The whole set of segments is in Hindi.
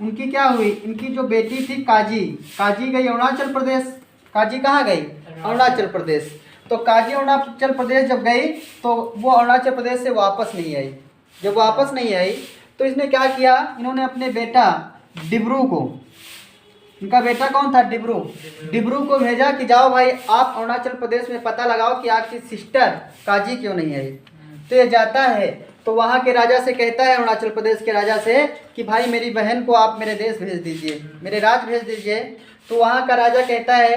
उनकी क्या हुई, इनकी जो बेटी थी काजी, काजी गई अरुणाचल प्रदेश। काजी कहाँ गई? अरुणाचल प्रदेश। तो काजी अरुणाचल प्रदेश जब गई तो वो अरुणाचल प्रदेश से वापस नहीं आई। जब वापस नहीं आई तो इसने क्या किया, इन्होंने अपने बेटा डिब्रू को, इनका बेटा कौन था? डिब्रू। डिब्रू को भेजा कि जाओ भाई आप अरुणाचल प्रदेश में पता लगाओ कि आपकी सिस्टर काजी क्यों नहीं आई। तो ये जाता है तो वहाँ के राजा से कहता है, अरुणाचल प्रदेश के राजा से, कि भाई मेरी बहन को आप मेरे देश भेज दीजिए, मेरे राज्य भेज दीजिए। तो वहाँ का राजा कहता है,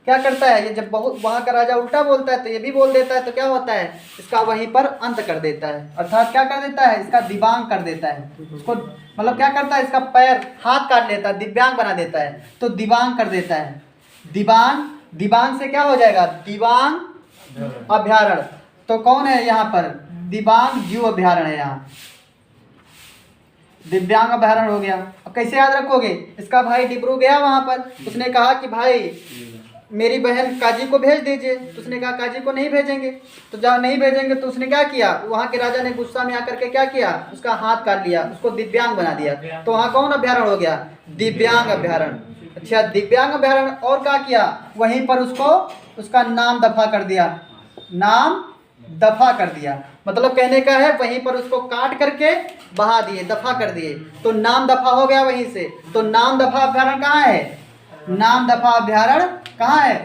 क्या करता है ये, जब बहुत वहाँ का राजा उल्टा बोलता है तो ये भी बोल देता है, तो क्या होता है, इसका वहीं पर अंत कर देता है। अर्थात क्या कर देता है, इसका दिबांग कर देता है। उसको मतलब क्या करता है, इसका पैर हाथ काट लेता है, दिव्यांग बना देता है, तो दिबांग कर देता है। दिबांग, दिबांग से क्या हो जाएगा, दिबांग अभ्यारण्य। तो कौन है यहाँ पर, दिबांग जीव अभ्यारण्य है यहाँ, दिव्यांग अभ्यारण्य हो गया। अब कैसे याद रखोगे, इसका भाई डिब्रू गया वहाँ पर, उसने कहा कि भाई मेरी बहन काजी को भेज दीजिए। तो उसने कहा काजी को नहीं भेजेंगे। तो जब नहीं भेजेंगे तो उसने क्या किया, वहाँ के राजा ने गुस्सा में आकर के क्या किया, उसका हाथ काट लिया, उसको दिव्यांग बना दिया। तो वहाँ कौन अभ्यारण्य हो गया, दिव्यांग अभ्यारण्य। अच्छा, दिव्यांग अभ्यारण्य। और क्या किया, वहीं पर उसको उसका नाम दफा कर दिया, नाम दफा कर दिया। मतलब कहने का है वहीं पर उसको काट करके बहा दिए, दफा कर दिए, तो नाम दफा हो गया वहीं से। तो नाम दफा अभ्यारण्य कहाँ है, नाम दफा अभ्यारण्य कहाँ है,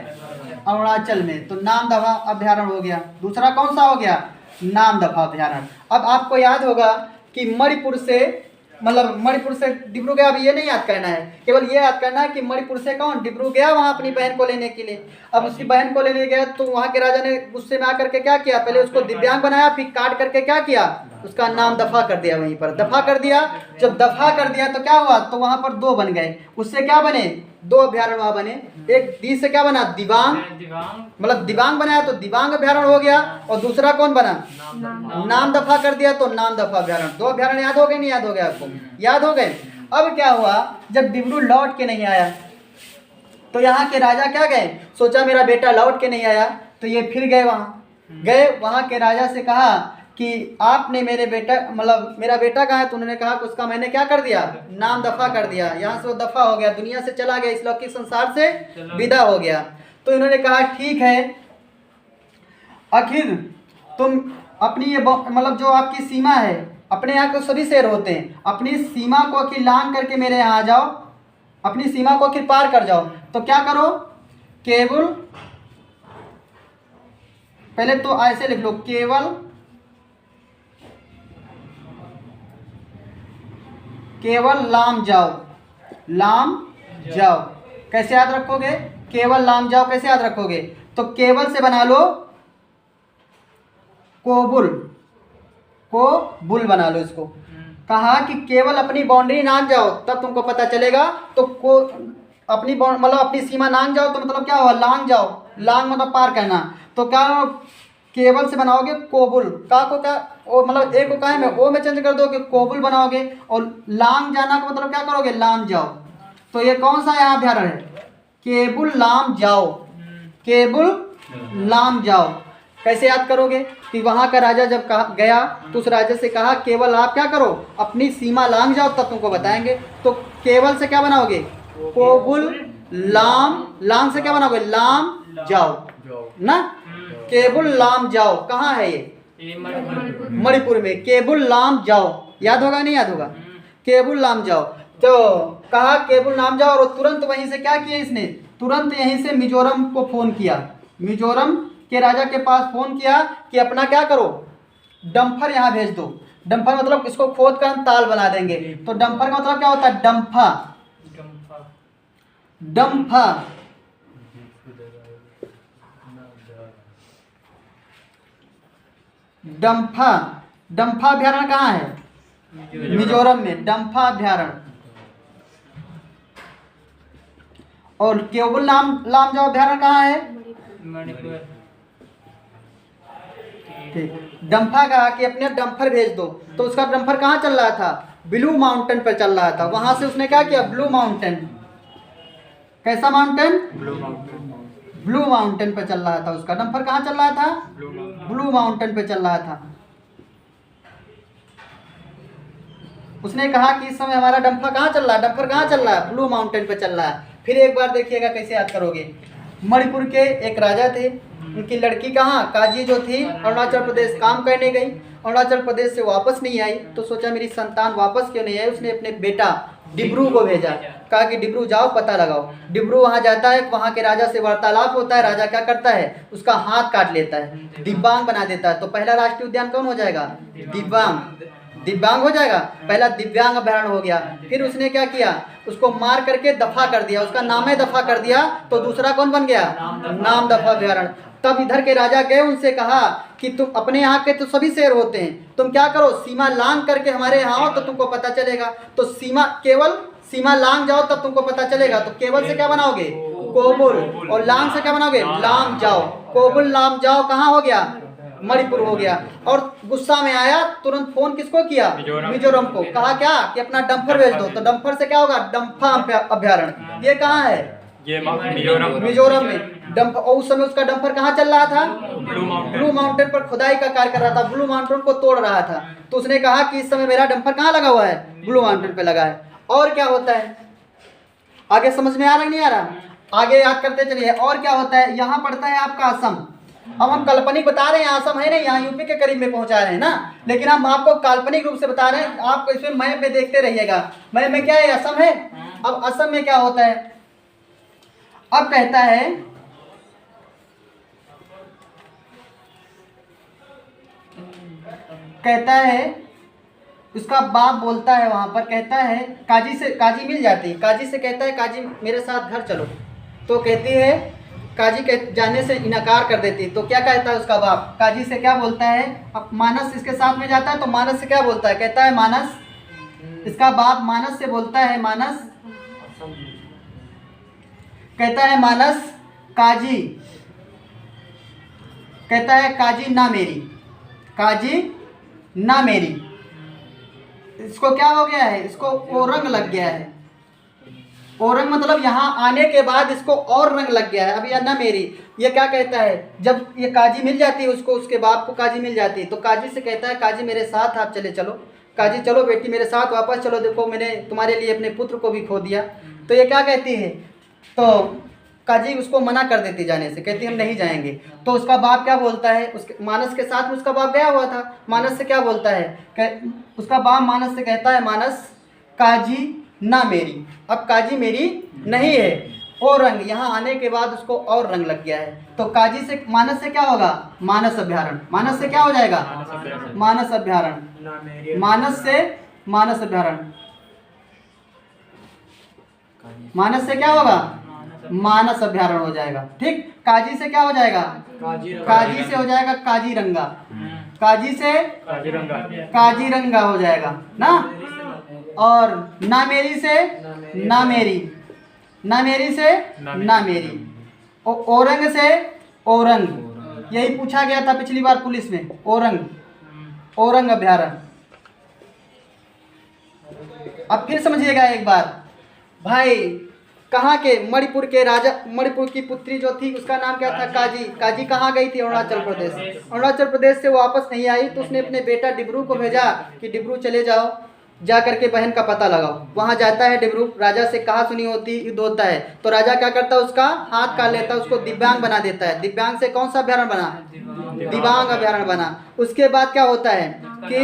अरुणाचल में। तो नाम दफा अभ्यारण्य हो गया। दूसरा कौन सा हो गया, नाम दफा अभ्यारण्य। अब आपको याद होगा कि मणिपुर से, मतलब मणिपुर से डिब्रू गया। अब ये नहीं याद करना है, केवल ये याद करना है कि मणिपुर से कौन, डिब्रू गया वहाँ अपनी बहन को लेने के लिए। अब उसकी बहन को लेने गया तो वहाँ के राजा ने गुस्से में आकर के क्या किया, पहले उसको दिव्यांग बनाया, फिर काट करके क्या किया, उसका नाम दफा कर दिया, वहीं पर दफा कर दिया। जब दफा कर दिया तो क्या हुआ, तो वहाँ पर दो बन गए, उससे क्या बने, दो अभ्यारण्य वहाँ बने। एक दी से क्या बना, दिबांग, मतलब दिबांग बनाया तो दिबांग अभ्यारण्य हो गया। और दूसरा कौन बना, नाम दफा कर दिया तो नाम दफा अभ्यारण्य। दो अभ्यारण्य याद हो गए, नहीं याद हो गए आपको, याद हो गए। अब क्या हुआ, जब डिब्रू लौट के नहीं आया तो यहाँ के राजा क्या गए, सोचा मेरा बेटा लौट के नहीं आया, तो ये फिर गए वहाँ के राजा से कहा कि आपने मेरे बेटा, मतलब मेरा बेटा कहाँ है, तो उन्होंने कहा कि उसका मैंने क्या कर दिया, नाम दफा कर दिया। यहाँ से वो दफा हो गया, दुनिया से चला गया, इस लौकिक संसार से विदा हो गया। तो इन्होंने कहा ठीक है, आखिर तुम अपनी ये मतलब जो आपकी सीमा है, अपने यहाँ के सभी शेर होते हैं, अपनी सीमा को आखिर लांग करके मेरे यहाँ आ जाओ, अपनी सीमा को आखिर पार कर जाओ। तो क्या करो, केवल, पहले तो ऐसे लिख लो, केवल लाम जाओ, लाम जाओ। कैसे याद रखोगे, केवल लाम जाओ कैसे याद रखोगे, तो केवल से बना लो कोबुल, को बुल बना लो इसको। कहा कि केवल अपनी बाउंड्री नांग जाओ तब तुमको पता चलेगा। तो को अपनी मतलब अपनी सीमा नांग जाओ तो मतलब क्या हुआ, लांग जाओ, लांग मतलब पार करना। तो क्या केवल से बनाओगे कोबुल, का को क्या, ओ मतलब ए को का में ओ में चेंज कर दोगे, कोबुल बनाओगे। और लांग जाना का मतलब क्या करोगे, लाम जाओ। तो ये कौन सा यहाँ अभ्यारण्य है, केबुल लाम जाओ, केबुल लाम जाओ। कैसे याद करोगे कि वहाँ का राजा जब गया तो उस राजा से कहा केवल आप क्या करो, अपनी सीमा लांग जाओ तब तुमको बताएंगे। तो केवल से क्या बनाओगे, कोबुल लाम, लाम से क्या बनाओगे, लाम जाओ ना, केबुल लाम जाओ। कहाँ है ये, मणिपुर में। केबुल लाम जाओ, याद होगा नहीं याद होगा, केबुल लाम जाओ। तो कहा केबुल लाम जाओ, और तुरंत वहीं से क्या किया इसने, तुरंत यहीं से मिजोरम को फोन किया, मिजोरम के राजा के पास फोन किया कि अपना क्या करो, डम्फर यहाँ भेज दो। डम्फर मतलब इसको खोद कर हम ताल बना देंगे। तो डम्फर का मतलब क्या होता है, डम्फा, डम्फा। डम्फा, डम्फा अभ्यारण्य कहाँ है, मिजोरम में, डम्फा अभ्यारण्य। और केवल लाम जाओ अभ्यारण्य कहाँ है, मणिपुर। डम्फा कहा कि अपने डम्फर भेज दो। तो उसका डम्फर कहाँ चल रहा था, ब्लू माउंटेन पर चल रहा था। वहां से उसने क्या किया, ब्लू माउंटेन, कैसा माउंटेन, ब्लू माउंटेन पर चल रहा था। उसका डम्फर कहाँ चल रहा था, ब्लू माउंटेन पे चल रहा था। उसने कहा कि इस समय हमारा डंफा कहाँ चल रहा है, डंफर कहाँ चल रहा है, ब्लू माउंटेन पे चल रहा है। फिर एक बार देखिएगा कैसे याद करोगे। मणिपुर के एक राजा थे, उनकी लड़की कहाँ, काजी जो थी अरुणाचल प्रदेश काम करने गई, अरुणाचल प्रदेश से वापस नहीं आई, तो सोचा मेरी संतान वापस क्यों नहीं आई। उसने अपने बेटा डिब्रू को भेजा, कहा कि डिब्रू जाओ पता लगाओ। डिब्रू वहाँ जाता है, वहाँ के राजा से वार्तालाप होता है। राजा क्या करता है, उसका हाथ काट लेता है, दिव्यांग बना देता है। तो पहला राष्ट्रीय उद्यान कौन हो जाएगा, दिव्यांग, दिव्यांग हो जाएगा, पहला दिव्यांग अभयारण्य हो गया। फिर उसने क्या किया, उसको मार करके दफा कर दिया, उसका नाम है दफा कर दिया, तो दूसरा कौन बन गया, नाम दफा अभयारण्य। तब इधर के राजा गए, उनसे कहा कि तुम अपने यहाँ के तो सभी शेर होते हैं, तुम क्या करो सीमा लांग करके हमारे यहाँ आओ तो तुमको पता चलेगा। तो सीमा, केवल सीमा लांग जाओ तब तुमको पता चलेगा। तो केवल से क्या बनाओगे, कोबुल, और लांग से क्या बनाओगे, लाम जाओ। कोबुल लाम जाओ कहाँ हो गया, मणिपुर हो गया। और गुस्सा में आया, तुरंत फोन किसको किया, मिजोरम को, कहा क्या कि अपना डंफर भेज दो। तो डंफर से क्या होगा, डंफा अभयारण्य। ये कहाँ है, ये मिजोरम में। डंफर, और उस समय उसका डंफर कहाँ चल रहा था, ब्लू माउंटेन पर खुदाई का कार्य कर रहा था, ब्लू माउंटेन को तोड़ रहा था। तो उसने कहा कि इस समय मेरा डंफर कहाँ लगा हुआ है, ब्लू माउंटेन पे लगा है। और क्या होता है, आगे समझ में आ रहा नहीं आ रहा, आगे याद करते चलिए। और क्या होता है, यहाँ पड़ता है आपका असम। अब हम काल्पनिक बता रहे हैं, असम है नहीं, यहाँ यूपी के करीब में पहुंचा रहे हैं ना, लेकिन हम आपको काल्पनिक रूप से बता रहे हैं। आप इसमें मैप में देखते रहिएगा, मैप में क्या है, असम है। अब असम में क्या होता है, अब कहता है उसका बाप बोलता है वहां पर, कहता है काजी से, काजी मिल जाती है, काजी से कहता है काजी मेरे साथ घर चलो। तो कहती है, काजी के जाने से इनकार कर देती। तो क्या कहता है उसका बाप, काजी से क्या बोलता है, अब मानस इसके साथ में जाता है, तो मानस से क्या बोलता है, कहता है मानस, इसका बाप मानस से बोलता है, मानस कहता है, मानस काजी, कहता है काजी ना मेरी, काजी ना मेरी। इसको क्या हो गया है, इसको ओरंग लग गया है। ओरंग मतलब यहाँ आने के बाद इसको और रंग लग गया है। अब यह ना मेरी, ये क्या कहता है, जब ये काजी मिल जाती है उसको, उसके बाप को काजी मिल जाती है, तो काजी से कहता है काजी मेरे साथ आप चले चलो, काजी चलो बेटी मेरे साथ वापस चलो, देखो मैंने तुम्हारे लिए अपने पुत्र को भी खो दिया। तो ये क्या कहती है, तो काजी उसको मना कर देती जाने से, कहती हम नहीं जाएंगे। तो उसका बाप क्या बोलता है, उसके मानस के साथ में उसका बाप गया हुआ था, मानस से क्या बोलता है, उसका बाप मानस से कहता है, मानस काजी ना मेरी, अब काजी मेरी नहीं है, और रंग, यहाँ आने के बाद उसको और रंग लग गया है। तो काजी से, मानस से क्या होगा, मानस अभ्यारण्य, मानस से क्या हो जाएगा, मानस अभ्यारण्य, मानस से मानस अभ्यारण्य, मानस से क्या होगा, मानस अभ्यारण्य हो जाएगा। ठीक, काजी से क्या हो जाएगा, काजी से हो जाएगा काजीरंगा, काजी से काजीरंगा हो जाएगा ना। और ना मेरी से ना मेरी, ना मेरी से ना मेरी, औरंग से औरंग, यही पूछा गया था पिछली बार पुलिस में, औरंग, औरंग अभ्यारण्य। अब फिर समझिएगा एक बार भाई, कहाँ के, मणिपुर के राजा, मणिपुर की पुत्री जो थी उसका नाम क्या था, काजी। काजी कहाँ गई थी, अरुणाचल प्रदेश। अरुणाचल प्रदेश से वापस नहीं आई, तो उसने अपने बेटा डिब्रू को भेजा कि डिब्रू चले जाओ, जा करके बहन का पता लगाओ। वहाँ जाता है डिब्रू, राजा से कहा सुनी होती, युद्ध होता है, तो राजा क्या करता है, उसका हाथ काट लेता है, उसको दिव्यांग बना देता है। दिव्यांग से कौन सा अभ्यारण्य बना, दिव्यांग अभ्यारण्य बना। उसके बाद क्या होता है कि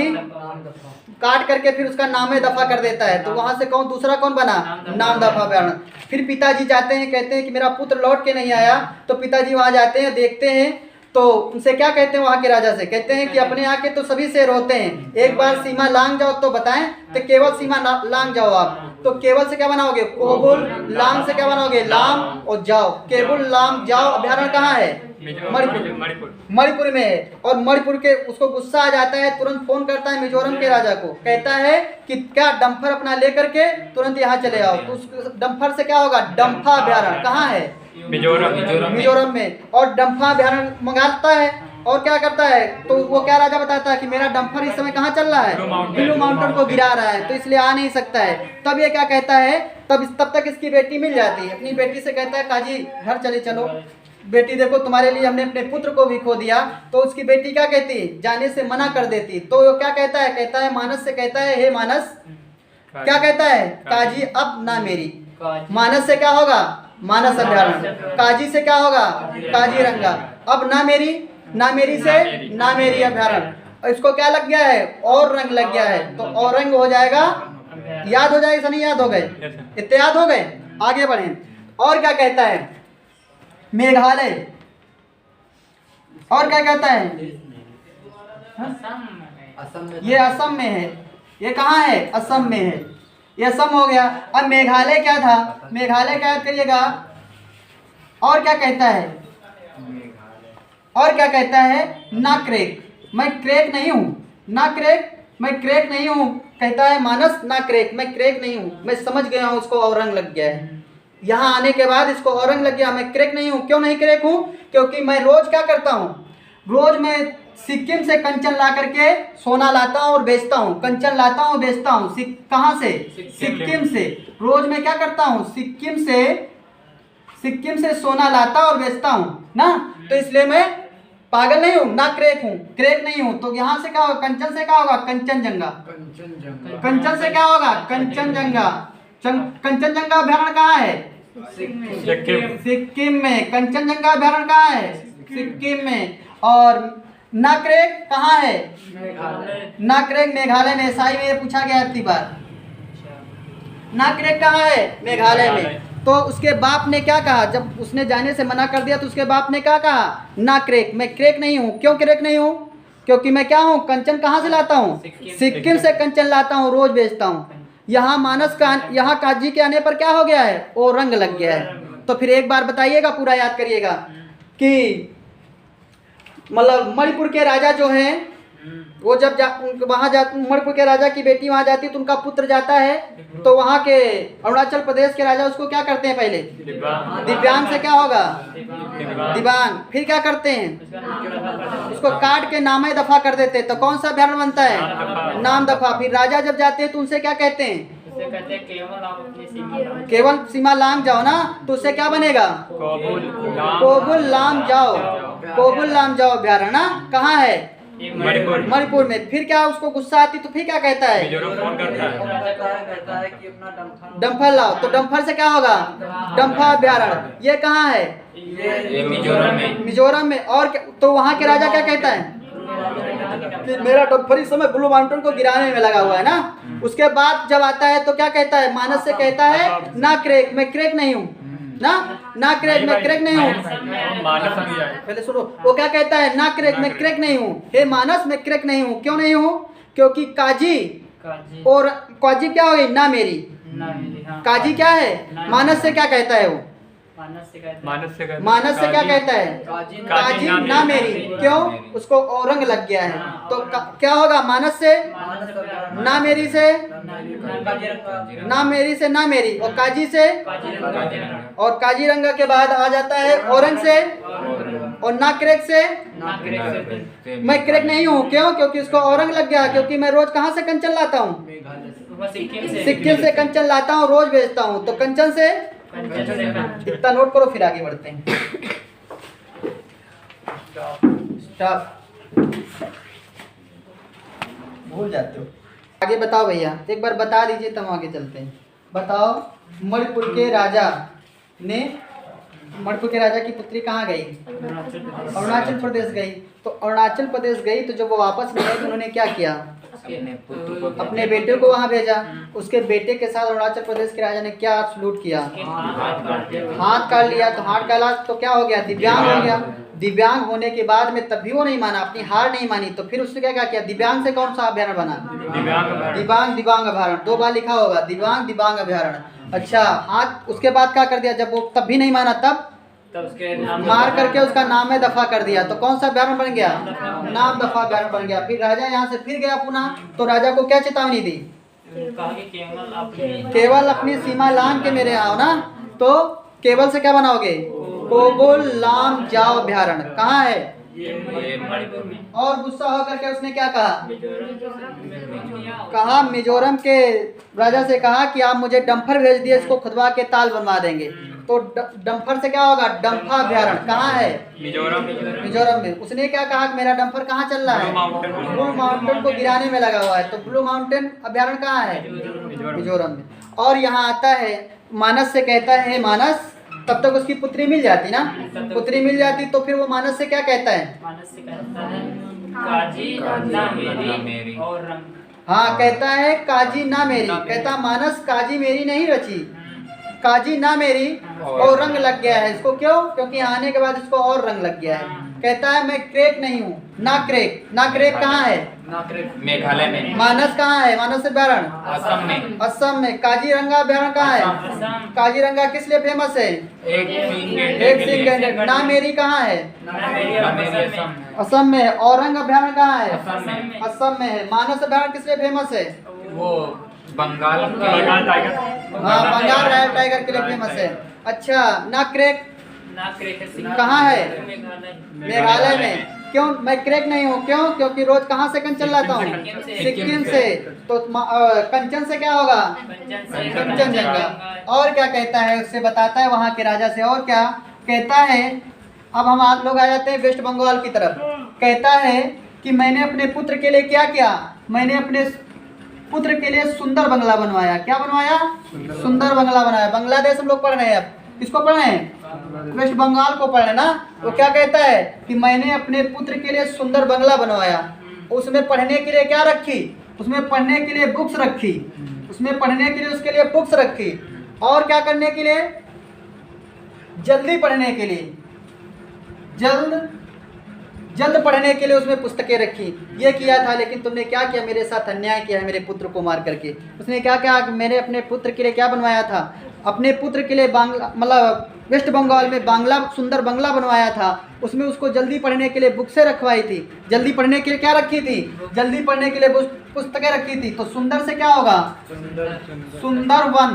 काट करके फिर उसका नाम दफा कर देता है, तो वहाँ से कौन, दूसरा कौन बना, नाम दफा अभ्यारण्य। फिर पिताजी जाते हैं, कहते हैं कि मेरा पुत्र लौट के नहीं आया। तो पिताजी वहाँ जाते हैं, देखते हैं, तो उनसे क्या कहते हैं, वहाँ के राजा से कहते हैं कि अपने यहाँ के तो सभी शेर होते हैं, एक बार सीमा लांग जाओ तो बताएं। तो केवल सीमा लांग जाओ आप, तो केवल से क्या बनाओगे, कोबुल, लांग से क्या बनाओगे, लाम, और जाओ, केबुल लाम जाओ अभ्यारण्य कहाँ है, मणिपुर में है। और मणिपुर के, उसको गुस्सा आ जाता है, तुरंत फोन करता है मिजोरम के राजा को, कहता है कि क्या डंफर अपना लेकर के तुरंत यहाँ चले आओ। तो उस डंफर से क्या होगा, डंफा अभ्यारण्य कहाँ है, मिजोरम में। और डंफा अभ्यारण्य मंगाता है, और क्या करता है, तो वो क्या राजा बताता है कि मेरा डंफर इस समय कहाँ चल रहा है, ब्लू माउंटेन को गिरा रहा है, तो इसलिए आ नहीं सकता है। तब ये क्या कहता है, तब तक इसकी बेटी मिल जाती है, अपनी बेटी से कहता है काजी घर चले चलो, बेटी देखो तुम्हारे लिए हमने अपने पुत्र को भी खो दिया। तो उसकी बेटी क्या कहती, जाने से मना कर देती। तो वो क्या कहता है, मानस से कहता है, हे मानस क्या कहता है? काजी अब ना मेरी। मानस से क्या होगा? मानस अभ्यारण्य। काजी से क्या होगा? काजीरंगा। अब ना मेरी, ना मेरी से ना मेरी अभ्यारण्य। इसको क्या लग गया है? और रंग लग गया है, तो और रंग हो जाएगा। याद हो जाएगा? नहीं याद हो गए? इतने याद हो गए? आगे बढ़े। और क्या कहता है? मेघालय। और क्या कहता है? ये असम में है। ये कहाँ है? असम में है। ये असम हो गया। अब मेघालय क्या था? मेघालय क्या याद करिएगा? और क्या कहता है? और क्या कहता है? ना क्रेक, मैं क्रेक नहीं हूँ। ना क्रेक, मैं क्रेक नहीं हूँ कहता है मानस। ना क्रेक, मैं क्रेक नहीं हूँ, मैं समझ गया हूँ। उसको और रंग लग गया है। यहाँ आने के बाद इसको और रंग लग गया। मैं क्रेक नहीं हूँ। क्यों नहीं क्रेक हूँ? क्योंकि मैं रोज क्या करता हूँ? रोज मैं सिक्किम से कंचन ला करके सोना लाता हूँ और बेचता हूँ। कंचन लाता हूँ, बेचता हूँ। कहाँ से? सिक्किम से। रोज मैं क्या करता हूँ? सिक्किम से सोना लाता और बेचता हूँ ना। तो इसलिए मैं पागल नहीं हूँ, ना क्रेक हूँ, क्रेक नहीं हूँ। तो यहाँ से क्या होगा? कंचन से क्या होगा? कंचनजंगा। कंचन से क्या होगा? कंचनजंगा। कंचनजंगा अभ्यारण्य कहाँ है? सिक्किम में। कंचनजंगा अभ्यारण्य कहाँ है? सिक्किम में। और नाक्रेक कहाँ है? नाक्रेक मेघालय में। साई में ये पूछा गया इतनी बार। नाक्रेक कहाँ है? मेघालय में। तो उसके बाप ने क्या कहा? जब उसने जाने से मना कर दिया तो उसके बाप ने क्या कहा? ना क्रेक, मैं क्रेक नहीं हूँ। क्यों क्रेक नहीं हूँ? क्योंकि मैं क्या हूँ? कंचन कहाँ से लाता हूँ? सिक्किम से कंचन लाता हूँ, रोज बेचता हूँ। यहाँ मानस का, यहाँ काजी के आने पर क्या हो गया है? वो रंग लग गया है। तो फिर एक बार बताइएगा, पूरा याद करिएगा कि मतलब मणिपुर के राजा जो हैं वो जब वहाँ मणिपुर के राजा की बेटी वहाँ जाती है तो उनका पुत्र जाता है। तो वहाँ के अरुणाचल प्रदेश के राजा उसको क्या करते हैं? पहले दिव्यांग से क्या होगा? दिव्यांग। फिर क्या करते हैं? उसको काट के नामे दफा कर देते हैं। तो कौन सा अभ्यारण्य बनता है? नाम दफा। फिर राजा जब जाते हैं तो उनसे क्या कहते हैं? केवल सीमा लांग जाओ ना। तो उससे क्या बनेगा? कोबुल लाम जाओ। कोबुल लाम जाओ अभ्यारण्य ना। कहाँ है? मणिपुर में। फिर क्या उसको गुस्सा आती तो फिर क्या कहता है? डम्फर लाओ। तो डम्फर से क्या होगा? डम्फा अभ्यारण्य। ये कहाँ है? मिजोरम में। और तो वहाँ के राजा क्या कहता है कि मेरा डम्फर इस समय ब्लू माउंटेन को गिराने में लगा हुआ है ना। उसके बाद जब आता है तो क्या कहता है? मानस से कहता है ना क्रेक, मैं क्रेक नहीं हूँ। ना क्रेक, मैं क्रेक नहीं हूँ। पहले सुनो, वो क्या कहता है? ना क्रेक, मैं क्रेक नहीं हूँ। हे मानस, मैं क्रेक नहीं हूँ। क्यों नहीं हूँ? क्योंकि काजी और काजी क्या हो गई? ना मेरी। काजी क्या है? मानस से क्या कहता है? वो मानस से क्या कहता है? काजी ना मेरी। क्यों? उसको और रंग लग गया है। तो क्या होगा? मानस से ना मेरी से ना मेरी। और काजी से, और काजीरंगा के बाद आ जाता है औरंग से। और ना क्रेक से मैं क्रेक नहीं हूँ। क्यों? क्योंकि उसको औरंग लग गया। क्योंकि मैं रोज कहाँ से कंचन लाता हूँ? सिक्किम से कंचन लाता हूँ, रोज बेचता हूँ। तो कंचन से इतना नोट करो, फिर आगे बढ़ते हैं। स्टॉप। भूल जाते हो। आगे बताओ भैया, एक बार बता दीजिए तब आगे चलते हैं। बताओ, मणिपुर के राजा की पुत्री कहाँ गई? अरुणाचल प्रदेश गई। तो अरुणाचल प्रदेश गई तो जब वो वापस नहीं आई तो उन्होंने क्या किया? अपने बेटे को वहां भेजा। उसके बेटे के साथ अरुणाचल प्रदेश के राजा ने क्या सलूट किया? हाथ काट लिया। तो हाथ काला तो क्या हो गया? दिव्यांग हो गया। दिव्यांग होने के बाद में तब भी वो नहीं माना, अपनी हार नहीं मानी। तो फिर उसने क्या किया? दिव्यांग से कौन सा अभ्यारण्य बना? दिव्यांग अभ्यारण्य। 2 बार लिखा होगा, दिव्यांग अभ्यारण्य। अच्छा, हाथ उसके बाद क्या कर दिया? जब वो तब भी नहीं माना तब मार करके उसका नाम में दफा कर दिया। तो कौन सा अभ्यारण्य बन गया? नाम दफा अभ्यारण्य बन गया। फिर राजा यहाँ से फिर गया पुनः। तो राजा को क्या चेतावनी दी? केवल अपनी सीमा लांग के मेरे आओ ना। तो केवल से क्या बनाओगे? कोबुल लाम जाओ अभ्यारण्य। कहाँ है? और गुस्सा होकर के उसने क्या कहा? मिजोरम के राजा से कहा कि आप मुझे डम्फर भेज दिए, इसको खुदवा के ताल बनवा देंगे। तो डम्फर से क्या होगा? डम्फा अभ्यारण्य कहाँ है? मिजोरम। मिजोरम में। उसने क्या कहा कि मेरा डम्फर कहाँ चल रहा है? ब्लू माउंटेन को गिराने में लगा हुआ है। तो ब्लू माउंटेन अभ्यारण्य कहाँ है? मिजोरम में। और यहाँ आता है मानस से कहता है, मानस, तब तक उसकी पुत्री मिल जाती ना, पुत्री मिल जाती तो फिर वो मानस से क्या कहता है? मानस से कहता है काजी ना मेरी और रंग। हाँ, कहता है काजी ना मेरी, कहता मानस काजी मेरी नहीं रची, काजी ना मेरी और रंग लग गया है इसको। क्यों? क्योंकि आने के बाद इसको और रंग लग गया है। कहता है मैं क्रेक नहीं हूँ, ना क्रेक। ना क्रेक कहाँ है? मेघालय में। मानस कहाँ है? मानस अभ्यारण्य असम में। असम में। काजीरंगा अभ्यारण्य कहाँ है? काजीरंगा किस लिए फेमस है? एक सिंह गैंडक। ना मेरी कहाँ है? असम में। औरंग अभ्यारण्य कहाँ है? असम में है। मानस अभ्यारण्य किस लिए फेमस है? वो बंगाल टाइगर। हाँ, बंगाल टाइगर के लिए फेमस है। अच्छा, ना क्रेक कहाँ है? मेघालय में। क्यों मैं क्रेक नहीं हूँ? क्यों? क्योंकि रोज कहाँ से कंचन लाता हूँ? सिक्किम से। तो कंचन से क्या होगा? कंचनजंगा। और क्या कहता है? उससे बताता है वहाँ के राजा से। और क्या कहता है? अब हम आप लोग आ जाते हैं वेस्ट बंगाल की तरफ। कहता है कि मैंने अपने पुत्र के लिए क्या किया? मैंने अपने पुत्र के लिए सुंदर बंगला बनवाया। क्या बनवाया? सुंदर बंगला बनाया। बांग्लादेश हम लोग पढ़ रहे हैं। अब किसको पढ़ रहे हैं? वेस्ट बंगाल को पढ़ रहे ना। वो क्या कहता है कि मैंने अपने पुत्र के लिए सुंदर बंगला बनवाया। उसमें पढ़ने के लिए क्या रखी? उसमें पढ़ने के लिए बुक्स रखी। उसमें पढ़ने के लिए उसके लिए बुक्स रखी। और क्या करने के लिए? जल्दी पढ़ने के लिए, जल्द पढ़ने के लिए उसमें पुस्तकें रखी। ये किया था, लेकिन तुमने क्या किया? मेरे साथ अन्याय किया है मेरे पुत्र को मार करके। उसने क्या किया? मैंने अपने पुत्र के लिए क्या बनवाया था? अपने पुत्र के लिए बांग्ला, मतलब वेस्ट बंगाल में बांग्ला सुंदर बंगला बनवाया था। उसमें उसको जल्दी पढ़ने के लिए बुक्सें रखवाई थी। जल्दी पढ़ने के लिए क्या रखी थी? जल्दी पढ़ने के लिए पुस्तकें रखी थी। तो सुंदर से क्या होगा? सुंदरवन।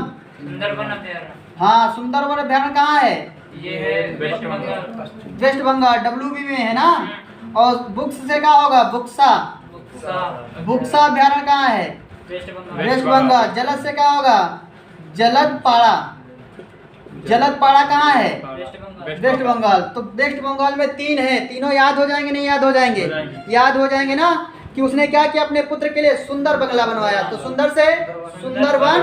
हाँ, सुंदरवन अभ्यारण्य कहाँ है? ये है वेस्ट बंगाल। वेस्ट बंगाल WB में है ना। और बुक्स से क्या होगा? बुक्सा। बुक्सा अभ्यारण्य कहाँ है? वेस्ट बंगाल। जलद से क्या होगा? जलदपाड़ा। जलदपाड़ा कहाँ है? वेस्ट बंगाल। तो वेस्ट बंगाल में 3 है। तीनों याद हो जाएंगे? नहीं याद हो जाएंगे? याद हो जाएंगे ना। कि उसने क्या किया? अपने पुत्र के लिए सुंदर बंगला बनवाया। तो सुंदर से सुंदरवन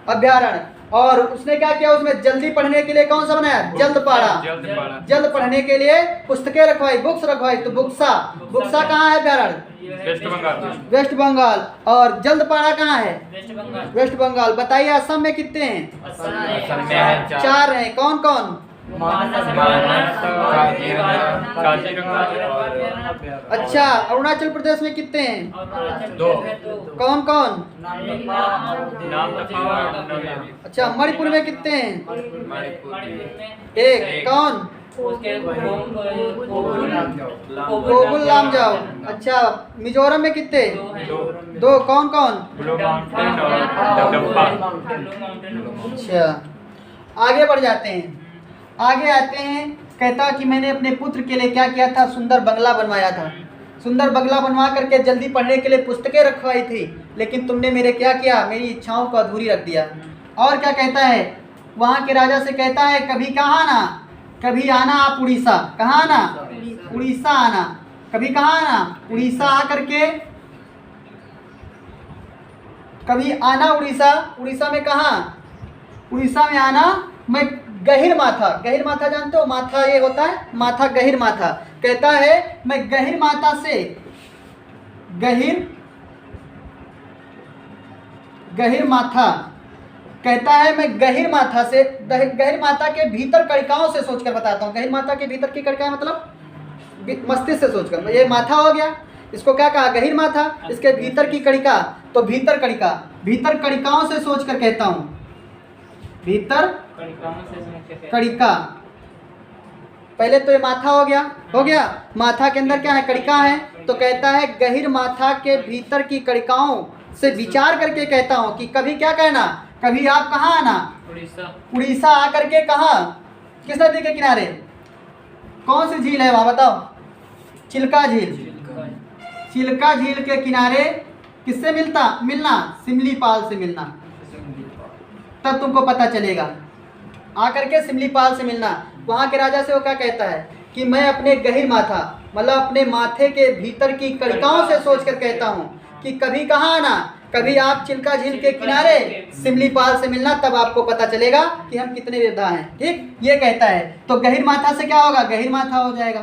अभ्यारण्य। और उसने क्या किया? उसमें जल्दी पढ़ने के लिए कौन सा बनाया? जल्दपाड़ा। जल्द पढ़ने के लिए पुस्तकें रखवाई, बुक्स रखवाई। तो बुक्सा। बुक्सा कहाँ है अभ्यारण्य? वेस्ट बंगाल। और जल्दपाड़ा कहाँ है? वेस्ट बंगाल। बताइए असम में कितने हैं? 4 हैं। कौन कौन? अच्छा, अरुणाचल प्रदेश में कितने हैं? 2। कौन कौन? अच्छा, मणिपुर में कितने हैं? 1। कौन? कोबुल लामजाओ। अच्छा, मिजोरम में कितने? 2। कौन कौन? अच्छा, आगे बढ़ जाते हैं। आगे आते हैं। कहता कि मैंने अपने पुत्र के लिए क्या किया था? सुंदर बंगला बनवाया था। सुंदर बंगला बनवा करके जल्दी पढ़ने के लिए पुस्तकें रखवाई थी। लेकिन तुमने मेरे क्या किया? मेरी इच्छाओं को अधूरी रख दिया। और क्या कहता है? वहाँ के राजा से कहता है कभी कहाँ आना, कभी आना आप उड़ीसा। कहाँ आना? उड़ीसा आना। कभी कहाँ आना? उड़ीसा आ करके कभी आना उड़ीसा। उड़ीसा में कहाँ? उड़ीसा में आना। मैं गहिर माथा। गहिर माथा जानते हो? माथा ये होता है माथा, गहिर माथा। कहता है मैं गहिर माथा से गहिर माथा। कहता है मैं गहिर माथा से, गहिर माथा के भीतर कणिकाओं से सोचकर बताता हूँ। गहिर माथा के भीतर की कणिका मतलब मस्तिष्क से सोचकर। ये माथा हो गया, इसको क्या कहा? गहिर माथा। इसके भीतर की कणिका, तो भीतर कणिका, भीतर कणिकाओं से सोचकर कहता हूँ। भीतर कणिका। पहले तो ये माथा हो गया। माथा के अंदर क्या है? कणिका है। तो कहता है गहिर माथा के भीतर की कणिकाओं से विचार करके कहता हूँ कि कभी क्या कहना? कभी आप कहाँ आना? उड़ीसा आकर के कहाँ? किस नदी के किनारे? कौन सी झील है वहाँ बताओ? चिल्का झील। चिल्का झील के किनारे किससे मिलना? सिमलीपाल से मिलना। तब तुमको पता चलेगा। आकर के सिमलीपाल से मिलना। वहाँ के राजा से वो क्या कहता है कि मैं अपने गहीर माथा मतलब अपने माथे के भीतर की कड़िकाओं से सोच कर कहता हूँ कि कभी कहाँ आना, कभी आप चिल्का झील के किनारे सिमलीपाल से मिलना, तब आपको पता चलेगा कि हम कितने योद्धा हैं। ठीक, ये कहता है। तो गहीर माथा से क्या होगा, गहीर माथा हो जाएगा।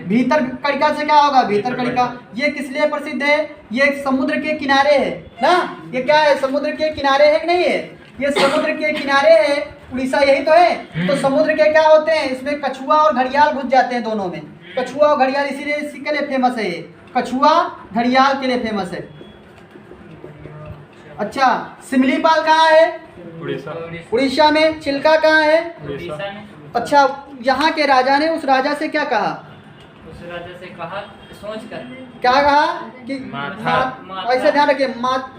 भीतर कड़िका से क्या होगा, भीतर कड़िका। ये किस लिए प्रसिद्ध है, ये समुद्र के किनारे है ना। ये क्या है, समुद्र के किनारे है कि नहीं है, ये समुद्र के किनारे है। उड़ीसा यही तो है। तो समुद्र के क्या होते हैं, इसमें कछुआ और घड़ियाल घुस जाते हैं दोनों में। कछुआ और घड़ियाल इसीलिए इसी के लिए फेमस है, ये कछुआ घड़ियाल के लिए फेमस है। अच्छा, सिमलीपाल कहाँ है, उड़ीसा में। चिल्का कहाँ है, उड़ीसा में। अच्छा, यहाँ के राजा ने उस राजा से क्या कहा, उस राजा से कहा सोच कर क्या कहा कि माथा। ऐसे ध्यान रखिए,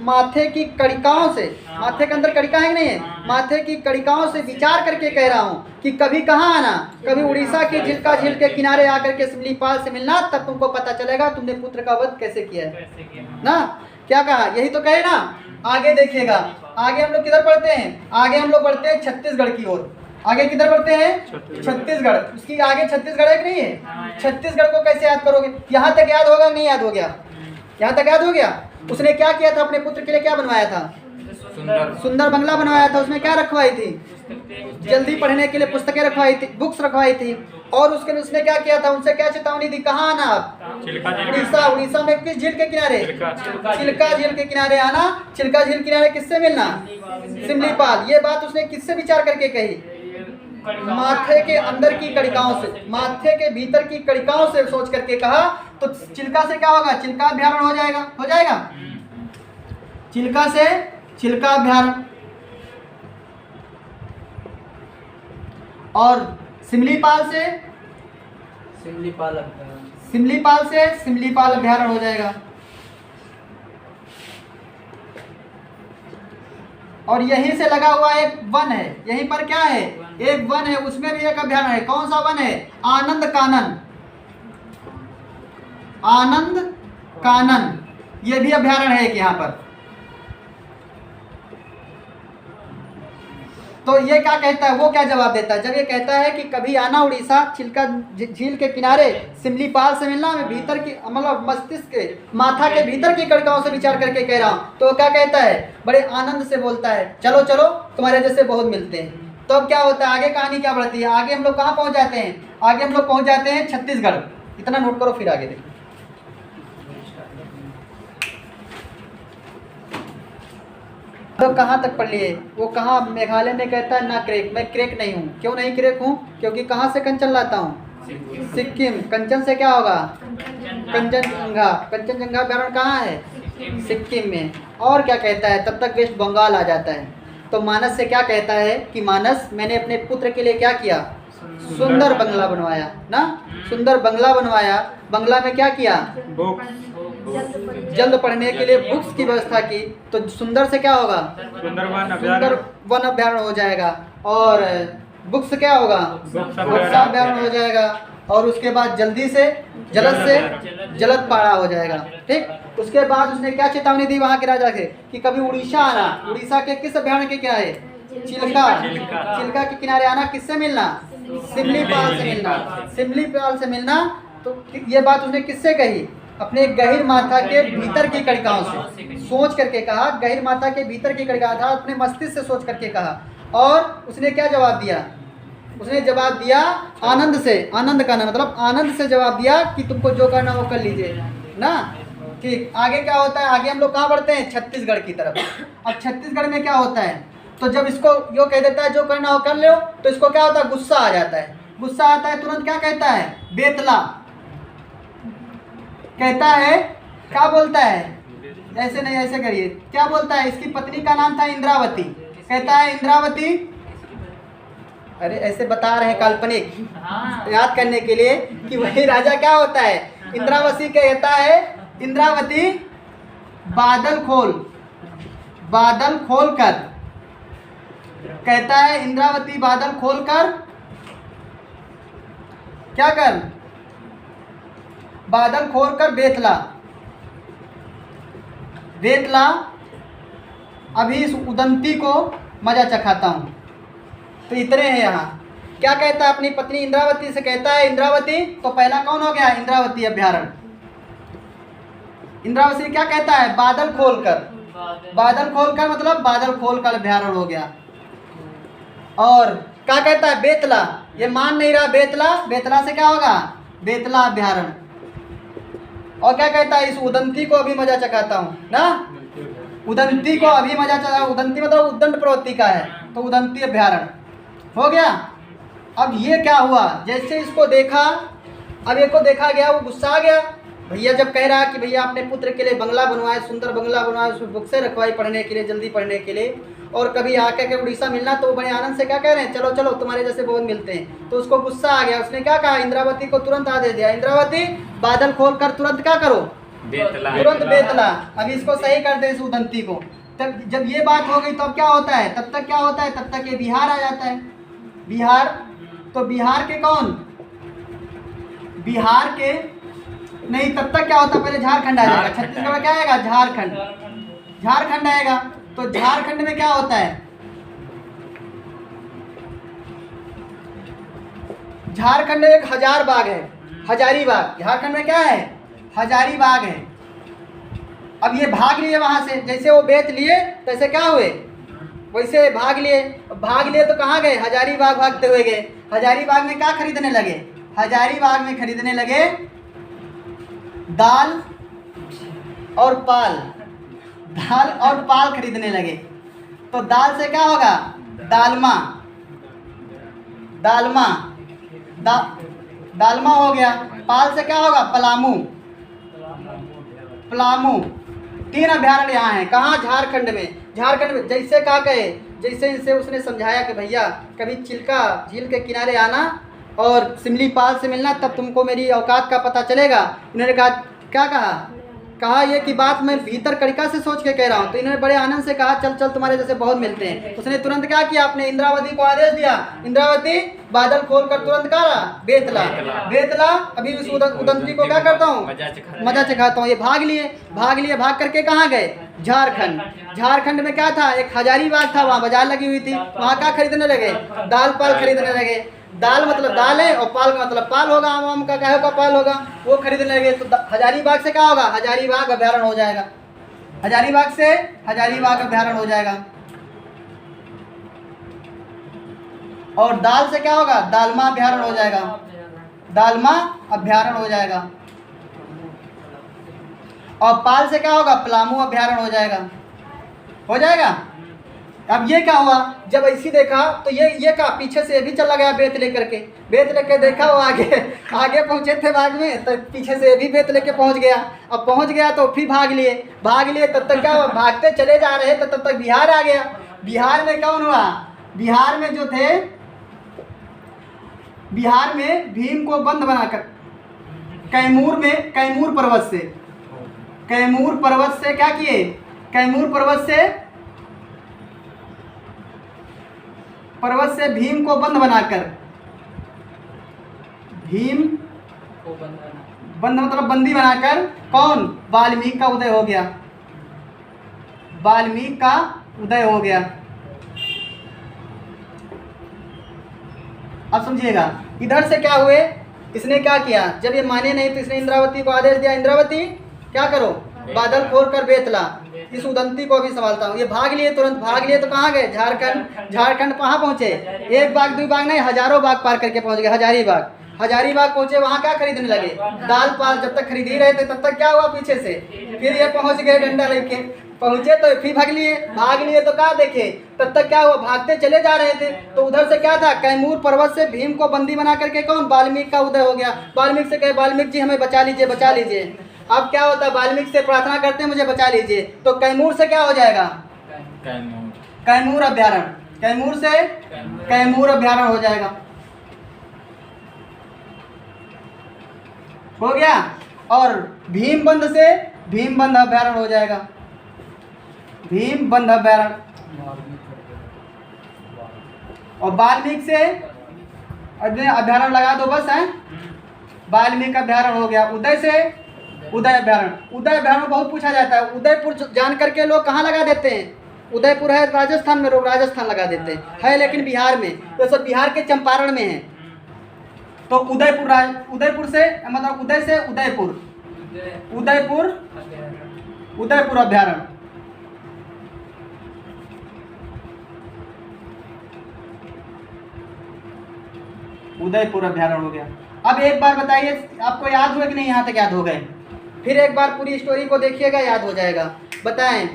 माथे की कड़िकाओं से, माथे के अंदर कड़िका है कि नहीं है, माथे की कड़िकाओं से विचार करके कह रहा हूँ कि कभी कहाँ आना, कभी उड़ीसा की चिल्का झील के किनारे आकर के सिमलीपाल से मिलना, तब तुमको पता चलेगा तुमने पुत्र का वध कैसे किया है कैसे किया। ना। क्या कहा, यही तो कहे ना। आगे देखिएगा, आगे हम लोग किधर पढ़ते हैं, आगे हम लोग बढ़ते हैं छत्तीसगढ़ की ओर। आगे किधर बढ़ते हैं, छत्तीसगढ़। उसकी आगे छत्तीसगढ़ है कि नहीं है। छत्तीसगढ़ को कैसे याद करोगे, यहाँ तक याद होगा नहीं याद हो गया, यहाँ तक याद हो गया। उसने क्या किया था, अपने पुत्र के लिए क्या बनवाया था, सुंदर बंगला बनवाया था। उसमें क्या रखवाई थी, जल्दी पढ़ने के लिए पुस्तकें रखवाई थी, बुक्स रखवाई थी। और उसके लिए उसने क्या किया था, उनसे क्या चेतावनी दी, कहाँ आना आप, उड़ीसा। उड़ीसा में किस झील के किनारे, चिल्का झील के किनारे आना। चिल्का झील किनारे किससे मिलना, सिमलीपाल। ये बात उसने किससे विचार करके कही, माथे के अंदर की कड़िकाओं से, माथे के भीतर की कड़िकाओं से सोच करके कहा। तो चिल्का से क्या होगा, चिल्का अभ्यारण्य हो जाएगा, हो जाएगा। चिल्का से चिल्का अभ्यारण्य, और सिमलीपाल से सिमलीपाल से सिमलीपाल अभ्यारण्य हो जाएगा। और यहीं से लगा हुआ एक वन है, यहीं पर क्या है, एक वन है, उसमें भी एक अभ्यारण्य है। कौन सा वन है, आनंद कानन। आनंद कानन ये भी अभ्यारण्य है एक यहाँ पर। तो ये क्या कहता है, वो क्या जवाब देता है, जब ये कहता है कि कभी आना उड़ीसा चिल्का झील के किनारे सिमलीपाल से मिलना, मैं भीतर की मतलब मस्तिष्क के माथा के भीतर की कड़िकाओं से विचार करके कह रहा हूँ। तो वो क्या कहता है, बड़े आनंद से बोलता है, चलो चलो तुम्हारे जैसे बहुत मिलते हैं। तो अब क्या होता है, आगे कहानी क्या बढ़ती है, आगे हम लोग कहाँ पहुँच जाते हैं, आगे हम लोग पहुँच जाते हैं छत्तीसगढ़। इतना नोट करो, फिर आगे देखो। तो कहाँ तक पढ़ लिए, वो कहाँ, मेघालय में कहता है ना क्रेक, मैं क्रेक नहीं हूँ। क्यों नहीं क्रेक हूँ, क्योंकि कहाँ से कंचन लाता हूँ, सिक्किम। कंचन से क्या होगा, कंचनजंगा। कंचनजंगा अभ्यारण्य कहाँ है, सिक्किम में। और क्या कहता है, तब तक वेस्ट बंगाल आ जाता है। तो मानस से क्या कहता है कि मानस, मैंने अपने पुत्र के लिए क्या किया, सुंदर बंगला बनवाया ना, सुंदर बंगला बनवाया। बंगला में क्या किया, जल्द पढ़ने के लिए बुक्स की व्यवस्था की। तो सुंदर से क्या होगा, सुंदर वन अभ्यारण्य हो जाएगा। और बुक्स क्या होगा, बुक्स अभ्यारण्य हो जाएगा। और उसके बाद जल्दी से जलद पाड़ा हो जाएगा। ठीक, उसके बाद उसने क्या चेतावनी दी वहाँ के राजा से कि कभी उड़ीसा आना। उड़ीसा के किस अभ्यारण्य के किनारे, चिल्का के किनारे आना। किससे मिलना, सिमलीपाल से मिलना, सिमलीपाल से मिलना। तो ये बात उसने किससे कही, अपने गहीर माथा के भीतर की कड़िकाओं से सोच करके कहा। गहीर माथा के भीतर की कड़िका था, अपने मस्तिष्क से सोच करके कहा। और उसने क्या जवाब दिया, उसने जवाब दिया आनंद से। आनंद का मतलब आनंद से जवाब दिया कि तुमको जो करना वो कर लीजिए ना। ठीक, आगे क्या होता है, आगे हम लोग कहाँ बढ़ते हैं, छत्तीसगढ़ की तरफ। अब छत्तीसगढ़ में क्या होता है, तो जब इसको यो कह देता है जो करना हो कर लो, तो इसको क्या होता है, गुस्सा आ जाता है। गुस्सा आता है, तुरंत क्या कहता है, बेतला कहता है। क्या बोलता है, ऐसे नहीं, ऐसे करिए, क्या बोलता है, इसकी पत्नी का नाम था इंद्रावती। कहता है इंद्रावती, अरे ऐसे बता रहे हैं काल्पनिक याद करने के लिए कि वही राजा क्या होता है, इंद्रावती कहता है, इंद्रावती बादल खोल कर, कहता है इंद्रावती बादल खोल कर क्या कर, बादल खोल कर बेतला अभी इस उदंती को मजा चखाता हूँ। तो इतने हैं यहाँ। क्या कहता है अपनी पत्नी इंद्रावती से, कहता है इंद्रावती, तो पहला कौन हो गया, इंद्रावती अभ्यारण्य। इंद्रावती क्या कहता है, बादल खोलकर, बादल खोलकर मतलब बादल खोलकर अभ्यारण्य हो गया। और क्या कहता है, बेतला, ये मान नहीं रहा, बेतला, बेतला से क्या होगा, बेतला अभ्यारण्य। और क्या कहता है, इस उदंती को अभी मजा चखाता हूँ ना, उदंती को अभी मजा चखा, उदंती मतलब उद्दंड प्रवृत्ति का है, तो उदंती अभ्यारण्य हो गया। अब ये क्या हुआ, जैसे इसको देखा, अब एक को देखा गया, वो गुस्सा आ गया। भैया जब कह रहा कि भैया अपने पुत्र के लिए बंगला बनवाए, सुंदर बंगला बनवाए, उसमें बुक से रखवाई पढ़ने के लिए, जल्दी पढ़ने के लिए, और कभी आके के उड़ीसा मिलना, तो बड़े आनंद से क्या कह रहे हैं, चलो चलो तुम्हारे जैसे बहुत मिलते हैं। तो उसको गुस्सा आ गया, उसने क्या कहा, इंद्रावती को तुरंत आदेश दिया, इंद्रावती बादल खोल कर तुरंत क्या करो, बेतला, तुरंत बेतला। अभी इसको सही कर दे इस उदंती को। तब जब ये बात हो गई तो अब क्या होता है, तब तक क्या होता है, तब तक ये बिहार आ जाता है। बिहार, तो बिहार के कौन, बिहार के नहीं, तब तक क्या होता है, पहले झारखंड आ जाएगा। छत्तीसगढ़ में क्या आएगा, झारखंड, झारखंड आएगा। तो झारखंड में क्या होता है, झारखंड में एक हजारबाग है, हजारीबाग, झारखंड में क्या है, हजारीबाग है। अब ये भाग लिए वहां से, जैसे वो बेच लिए तैसे क्या हुए, वैसे भाग लिए। भाग लिए तो कहाँ गए, हजारीबाग भागते हुए गए। हजारीबाग में क्या खरीदने लगे, हजारीबाग में खरीदने लगे दाल और पाल, दाल और पाल खरीदने लगे। तो दाल से क्या होगा, दालमा, दालमा, दालमा हो गया। पाल से क्या होगा, पलामू, पलामू। 3 अभ्यारण्य यहाँ हैं, कहाँ, झारखंड में। झारखंड में जैसे कहा कहे, जैसे इनसे उसने समझाया कि भैया कभी चिल्का झील के किनारे आना और सिमलीपाल से मिलना, तब तुमको मेरी औकात का पता चलेगा। इन्होंने कहा, क्या कहा ये कि बात मैं भीतर कड़िका से सोच के कह रहा हूँ। तो इन्होंने बड़े आनंद से कहा, चल चल तुम्हारे जैसे बहुत मिलते हैं। उसने तुरंत क्या किया, अपने इंद्रावती को आदेश दिया, इंद्रावती बादल खोल कर तुरंत कहा, बेतला, बेतला। अभी उस उदंती को क्या करता हूँ, मजा चखाता हूँ। ये भाग लिए, भाग लिए, भाग करके कहाँ गए, झारखंड। झारखंड में क्या था, एक हजारीबाग था, वहाँ बाजार लगी हुई थी, वहाँ क्या खरीदने लगे, दाल पाल खरीदने लगे। दाल मतलब दाल है, और पाल का मतलब पाल होगा, आम का क्या होगा, पाल होगा, वो खरीदने लगे। तो हजारीबाग से क्या होगा, हजारीबाग अभ्यारण्य हो जाएगा। हजारीबाग से हजारीबाग अभ्यारण्य हो जाएगा। और दाल से क्या होगा, दालमा अभ्यारण्य हो जाएगा, दालमा अभ्यारण्य हो जाएगा। और पाल से क्या होगा, पलामू अभ्यारण्य हो जाएगा, हो जाएगा। अब ये क्या हुआ, जब ऐसी देखा तो ये का पीछे से भी चला गया बेत लेकर के, बेत लेके देखा, वो आगे आगे पहुंचे थे बाग में, तो पीछे से भी बेत लेके पहुंच गया। अब पहुंच गया तो फिर भाग लिए, भाग लिए। तब तक क्या हुआ, भागते चले जा रहे तो तब तक बिहार आ गया। बिहार में कौन हुआ, बिहार में जो थे, बिहार में भीम को बंद बनाकर कैमूर में, कैमूर पर्वत से, कैमूर पर्वत से क्या किए, कैमूर पर्वत से भीम को बंद बनाकर, भीम को बंद मतलब बंदी बनाकर, कौन, वाल्मीकि का उदय हो गया, वाल्मीकि का उदय हो गया। अब समझिएगा, इधर से क्या हुए, इसने क्या किया, जब ये माने नहीं तो इसने इंद्रावती को आदेश दिया, इंद्रावती क्या करो, बादल खोल कर बेतला, इस उदंती को भी संभालता हूँ। ये भाग लिए, तुरंत भाग लिए। तो कहाँ गए, झारखंड। झारखंड कहाँ पहुँचे, एक बाग दो बाग नहीं, हजारों बाग पार करके पहुँच गए हजारीबाग। हजारीबाग पहुँचे, वहाँ क्या खरीदने लगे, दाल पाल। जब तक खरीद ही रहे थे तब तक क्या हुआ, पीछे से फिर ये पहुँच गए, डंडा लेके पहुँचे तो फिर भाग लिए तो क्या देखे, तब तक क्या हुआ, भागते चले जा रहे थे। तो उधर से क्या था, कैमूर पर्वत से भीम को बंदी बना करके कौन, वाल्मीकि का उदय हो गया। वाल्मीकि से कहे, वाल्मीकि जी हमें बचा लीजिए, बचा लीजिए। अब क्या होता है, वाल्मीकि से प्रार्थना करते हैं, मुझे बचा लीजिए। तो कैमूर से क्या हो जाएगा, कैमूर अभ्यारण्य, कैमूर से कैमूर अभ्यारण्य हो जाएगा, हो गया। और भीमबंध से भीमबंध अभ्यारण्य हो जाएगा, भीमबंध अभ्यारण्य। और वाल्मीकि से अभ्यारण्य लगा दो बस, है, वाल्मीकि अभ्यारण्य हो गया। उदय से उदय अभ्यारण्य, उदय अभ्यारण्य बहुत पूछा जाता है। उदयपुर जान करके लोग कहाँ लगा देते हैं, उदयपुर है राजस्थान में, लोग राजस्थान लगा देते हैं, है लेकिन बिहार में, तो सब बिहार के चंपारण में है। तो उदयपुर से मतलब उदय से उदयपुर, उदयपुर अभ्यारण्य। उदयपुर अभ्यारण्य हो गया। अब एक बार बताइए, आपको याद हुआ कि नहीं? यहाँ तक याद हो गए? फिर एक बार पूरी स्टोरी को देखिएगा, याद हो जाएगा। बताएं,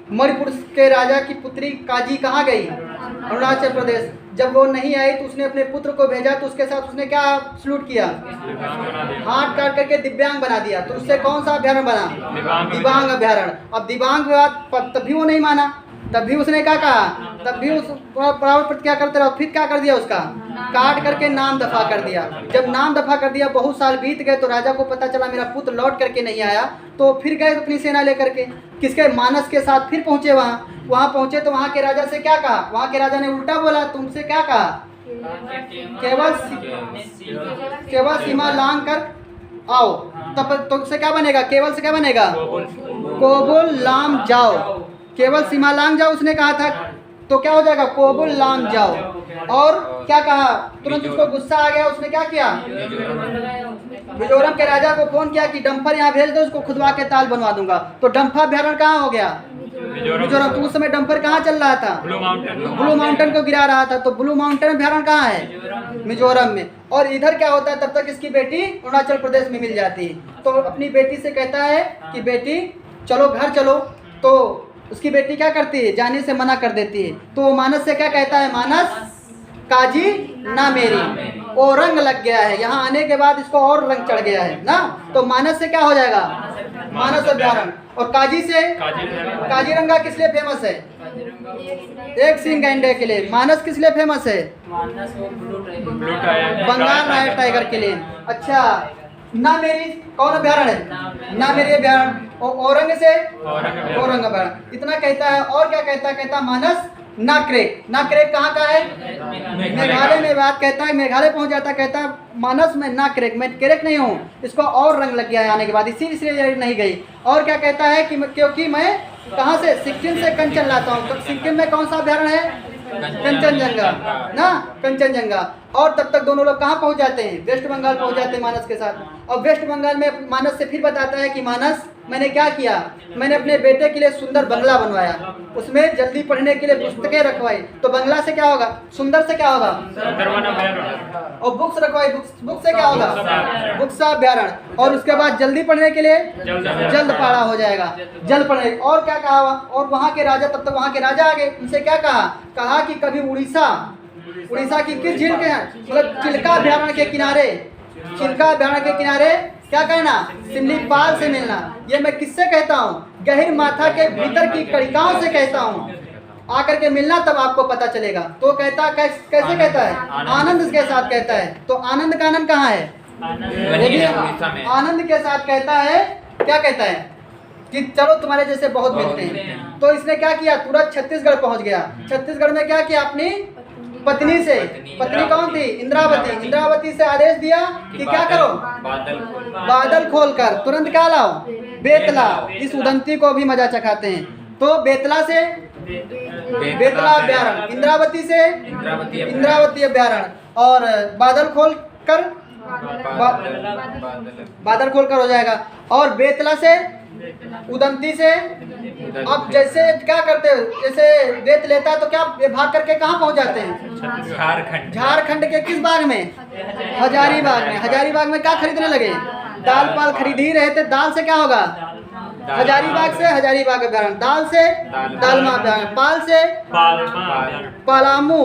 मणिपुर के राजा की पुत्री काजी कहाँ गई? अरुणाचल प्रदेश। जब वो नहीं आई तो उसने अपने पुत्र को भेजा, तो उसके साथ उसने क्या सलूट किया? हाथ काट करके दिव्यांग बना दिया। तो उससे कौन सा अभ्यारण्य बना? दिबांग अभ्यारण्य। अब दिबांग तब भी वो नहीं माना, तब भी उसने क्या कहा? तब भी उस पर क्या करते रहो। फिर क्या कर दिया? उसका काट करके नाम दफा कर दिया। जब नाम दफा कर दिया, बहुत साल बीत गए, तो राजा को पता चला मेरा पुत्र लौट करके नहीं आया, तो फिर गए अपनी सेना लेकर के, किसके? मानस के साथ फिर पहुंचे वहाँ पहुंचे तो वहाँ के राजा से क्या कहा? वहाँ के राजा ने उल्टा बोला, तुमसे क्या कहा? केवल सीमा लांग कर आओ। तब तुमसे क्या बनेगा? केवल से क्या बनेगा? कोबुल लाम जाओ। केवल सीमा लांग जाओ उसने कहा था, तो क्या हो जाएगा? कोबुल लाम जाओ। और क्या कहा? तुरंत उसको गुस्सा आ गया, उसने क्या किया? मिजोरम के राजा को फोन किया कि डंपर यहाँ भेज दो, उसको खुदवा के ताल बनवा दूंगा। तो डंफा अभ्यारण्य कहाँ हो गया? मिजोरम। तो उस समय डंपर कहाँ चल रहा था? ब्लू माउंटेन को गिरा रहा था। तो ब्लू माउंटेन अभ्यारण्य कहाँ है? मिजोरम में। और इधर क्या होता है? तब तक इसकी बेटी अरुणाचल प्रदेश में मिल जाती है। तो अपनी बेटी से कहता है कि बेटी चलो घर चलो। तो उसकी बेटी क्या करती है? जाने से मना कर देती है। तो मानस से क्या कहता है? मानस काजी ना मेरी। ओ रंग लग गया है, यहाँ आने के बाद इसको और रंग चढ़ गया है ना। तो मानस से क्या हो जाएगा? मानस अभ्यारण्य। और काजी से? काजीरंगा किस लिए फेमस है? एक सिंह गैंडे के लिए। मानस किस लिए फेमस है? बंगाल राइट टाइगर के लिए। अच्छा, ना मेरी कौन अभ्यारण्य है? ना मेरी अभ्यारण्य। और औरंग से? औरंग अभ्यारण्य। इतना कहता है। और क्या कहता है? कहता मानस नाक्रेक। नाक्रेक कहाँ का है? मेघालय में। बात कहता है मेघालय पहुंच जाता, कहता है मानस में नाक्रेक, मैं क्रेक नहीं हूँ, इसको और रंग लग गया है आने के बाद, इसलिए नहीं गई। और क्या कहता है कि क्योंकि मैं कहाँ से? सिक्किम से कंचन लाता हूँ। तो सिक्किम में कौन सा अभ्यारण्य है? कंचनजंगा ना, कंचनजंगा। और तब तक दोनों लोग कहाँ पहुंच जाते हैं? वेस्ट बंगाल पहुंच जाते हैं मानस के साथ। और वेस्ट बंगाल में मानस से फिर बताता है कि मानस मैंने क्या किया? मैंने अपने बेटे के लिए सुंदर बंगला बनवाया, उसमें जल्दी पढ़ने के लिए पुस्तकें रखवाई। तो बंगला से क्या होगा? सुंदर से क्या होगा? और बुक्स रखवाई, बुक्स से क्या होगा? बुक्स अभ्यारण्य। और उसके बाद जल्दी पढ़ने के लिए जल्द पढ़ा हो जाएगा, जल्द पढ़ने। और क्या कहा? और वहाँ के राजा, तब तक वहाँ के राजा आ गए, उनसे क्या कहा कि कभी उड़ीसा की किस झील के, मतलब चिल्का अभ्यारण्य के किनारे, चिल्का अभ्यारण्य के किनारे क्या कहना? सिमलीपाल से मिलना। ये मैं किससे कहता हूँ? गहिर माथा के भीतर की कणिकाओं से कहता हूँ, आकर के मिलना, तब आपको पता चलेगा। तो कहता कैसे कहता है? आनंद के साथ कहता है। तो आनंद का आनंद कहाँ है? आनंद के साथ कहता है। क्या कहता है? कि चलो तुम्हारे जैसे बहुत मिलते हैं। तो इसने क्या किया? तुरंत छत्तीसगढ़ पहुंच गया। छत्तीसगढ़ में क्या किया? अपनी पत्नी से, पत्नी कौन थी? इंद्रावती। इंद्रावती से आदेश दिया कि क्या करो? बादल खोल कर तुरंत क्या लाओ? बेतला। इस उदंती को भी मजा चखाते हैं। तो बेतला से बेतला अभ्यारण्य, इंद्रावती से इंद्रावती अभ्यारण्य, और बादल खोल कर बादल खोल कर हो जाएगा। और बेतला से उदंती से। अब जैसे क्या करते हो? जैसे रेत लेता है तो क्या भाग करके कहाँ पहुंच जाते हैं? झारखंड के किस बाग में? हजारीबाग में। हजारीबाग में क्या खरीदने लगे? दाल पाल खरीद ही रहे थे। दाल से क्या होगा? हजारीबाग से हजारीबाग अभ्यारण्य, दाल से दालमा अभ्यारण्य, पाल से पलामू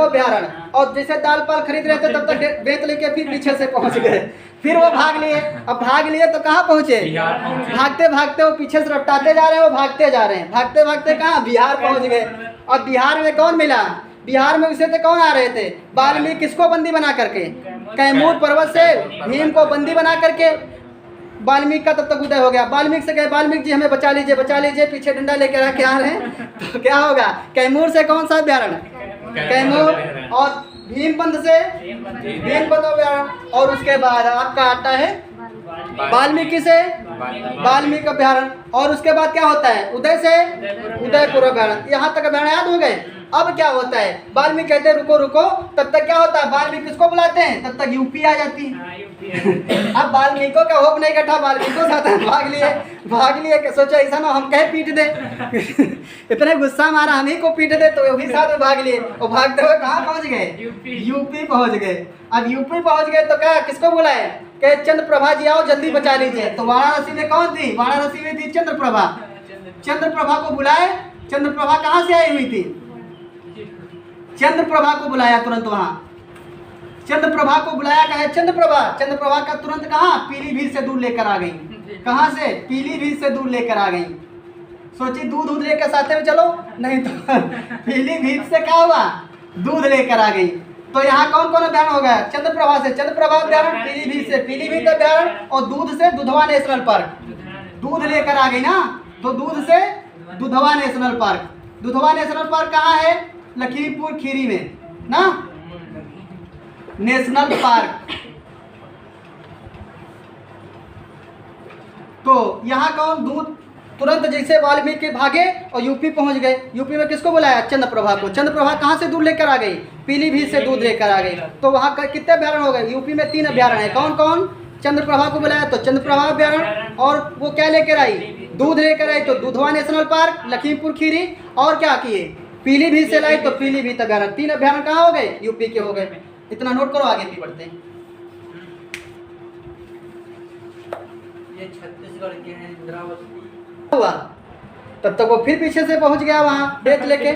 अभ्यारण्य। और जैसे दाल पाल खरीद रहे थे तब तक बेत लेके फिर पीछे से पहुंच गए। फिर वो भाग लिए। अब भाग लिए तो कहाँ पहुंचे? भागते भागते वो पीछे से रपटाते जा रहे हैं, वो भागते जा रहे हैं। भागते भागते कहाँ? बिहार पहुंच गए। और बिहार में कौन मिला? बिहार में उसे थे कौन आ रहे थे? वाल्मीकि। किसको बंदी बना करके? कैमूर पर्वत से भीम को बंदी बना करके। वाल्मीकि का तब तक उदय हो गया। वाल्मीकि से कहे वाल्मीकि जी हमें बचा लीजिए, बचा लीजिए। पीछे डंडा लेकर रख के आ रहे हैं। तो क्या होगा? कैमूर से कौन सा अभ्यारण्य? कैमूर। और भीमबंध से भीमबंध अभ्यारण्य। और उसके बाद आपका आता है वाल्मीकि से वाल्मीकि अभ्यारण। और उसके बाद क्या होता है? उदय से उदयपुर अभ्यारण। यहाँ तक अभ्यारण याद हो गए। अब क्या होता है? वाल्मीकि कहते हैं रुको रुको, तब तक क्या होता है? वाल्मीकि किसको बुलाते हैं? तब तक यूपी आ जाती है। अब वाल्मीकि का होप नहीं कटा, वाल्मीकि साथ भाग लिए कि सोचा ऐसा ना हम कहे पीट दे इतने गुस्सा मारा हम ही को पीट दे, तो वो भी साथ में भाग लिए और भागते हुए कहाँ पहुँच गए? यूपी पहुँच गए। अब यूपी पहुँच गए तो क्या किसको बुलाए? कहे चंद्रप्रभा जी आओ जल्दी बचा लीजिए। तो वाराणसी में कौन थी? वाराणसी में थी चंद्रप्रभा। चंद्रप्रभा को बुलाए। चंद्रप्रभा कहाँ से आई हुई थी? चंद्रप्रभा को बुलाया तुरंत वहाँ। चंद्रप्रभा को बुलाया, कहे चंद्रप्रभा का तुरंत कहाँ? पीलीभीत से दूर लेकर आ गई। कहाँ से? पीलीभीत से दूर लेकर आ गई। सोची दूध लेकर साथ में चलो, नहीं तो पीलीभीत से क्या हुआ? दूध लेकर आ गई। तो यहाँ कौन कौन अभ्यारण हो गया? चंद्रप्रभा से चंद्रप्रभा अभ्यारण, पीलीभीत से पीलीभीत अभ्यारण, और दूध से दुधवा नेशनल पार्क। दूध लेकर आ गई ना, तो दूध से Dudhwa national park. Dudhwa national park कहाँ है? लखीमपुर खीरी में ना, नेशनल पार्क। तो यहाँ कौन? दूध। तुरंत जैसे वाल्मीकि भागे और यूपी पहुंच गए। यूपी में किसको बुलाया? चंद्रप्रभा को। चंद्रप्रभा कहाँ से दूध लेकर आ गई? पीलीभीत से दूध लेकर आ गई। तो वहाँ कितने अभ्यारण हो गए? यूपी में 3 अभ्यारण है। कौन कौन? चंद्रप्रभा को बुलाया तो चंद्रप्रभा अभ्यारण, और वो क्या लेकर आई? दूध लेकर आई तो दुधवा नेशनल पार्क, लखीमपुर खीरी, और क्या किए? पीलीभीत से लाई तो पीलीभीत अभ्यारण। 3 अभ्यारण कहाँ हो गए? यूपी के हो गए। इतना नोट करो, आगे भी बढ़ते हैं। ये छत्तीसगढ़ के हैं, इंद्रावती हुआ तब तक वो फिर पीछे से पहुंच गया वहाँ बेच लेके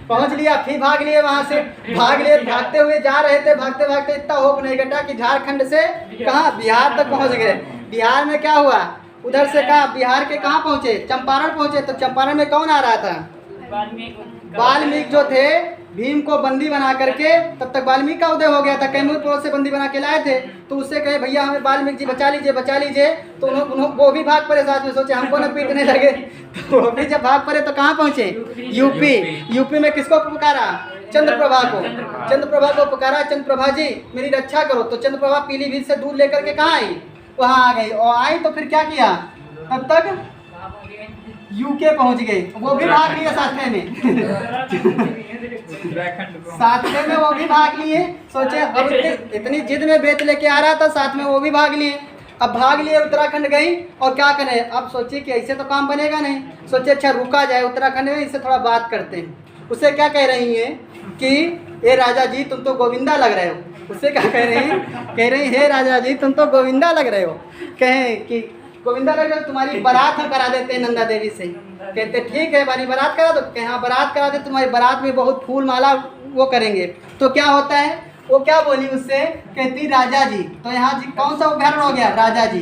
पहुंच लिया, फिर भाग लिए वहाँ से। भाग लिए, भागते हुए जा रहे थे, भागते भागते इतना होप नहीं घटा कि झारखंड से कहाँ? बिहार तक पहुँच गए। बिहार में क्या हुआ? उधर से कहा बिहार के कहाँ पहुँचे? चंपारण पहुँचे। तो चंपारण में कौन आ रहा था? वाल्मीकि जो थे, भीम को बंदी बना करके, तब तक वाल्मीकि का उदय हो गया था। कैमूरपुर से बंदी बना के लाए थे, तो उससे कहे भैया हमें वाल्मीकि जी बचा लीजिए बचा लीजिए। तो वो भी भाग पड़े साथ में, सोचे हमको न पीटने लगे। तो वो भी जब भाग पड़े तो कहाँ पहुँचे? यूपी। यूपी में किसको पुकारा? चंद्रप्रभा को। चंद्रप्रभा को पुकारा, चंद्रप्रभा जी मेरी रक्षा करो। तो चंद्रप्रभा पीलीभीत से दूध लेकर के कहाँ आई? वहाँ आ गई। और आई तो फिर क्या किया? तब तक यूके पहुंच गए। वो भी भाग लिए साथ में वो भी भाग लिए। सोचे अब इतनी जिद में बेच लेके आ रहा था, साथ में वो भी भाग लिए। अब भाग लिए, उत्तराखंड गई, और क्या करें? अब सोचिए कि ऐसे तो काम बनेगा नहीं। सोचे अच्छा रुका जाए उत्तराखंड में, इससे थोड़ा बात करते हैं। उससे क्या कह रही है कि ए राजा जी तुम तो गोविंदा लग रहे हो। उससे क्या कह रही है? कह रही हे राजा जी तुम तो गोविंदा लग रहे हो। कहें कि गोविंदा लग रहे हो, तुम्हारी बारात हम करा देते हैं नंदा देवी से। कहते ठीक है हमारी बारात करा दो। कहे हाँ बारात करा दे, तुम्हारी बारात में बहुत फूल माला वो करेंगे। तो क्या होता है? वो क्या बोली उससे? कहती राजा जी। तो यहाँ जी कौन सा अभ्यारण हो गया? राजा जी।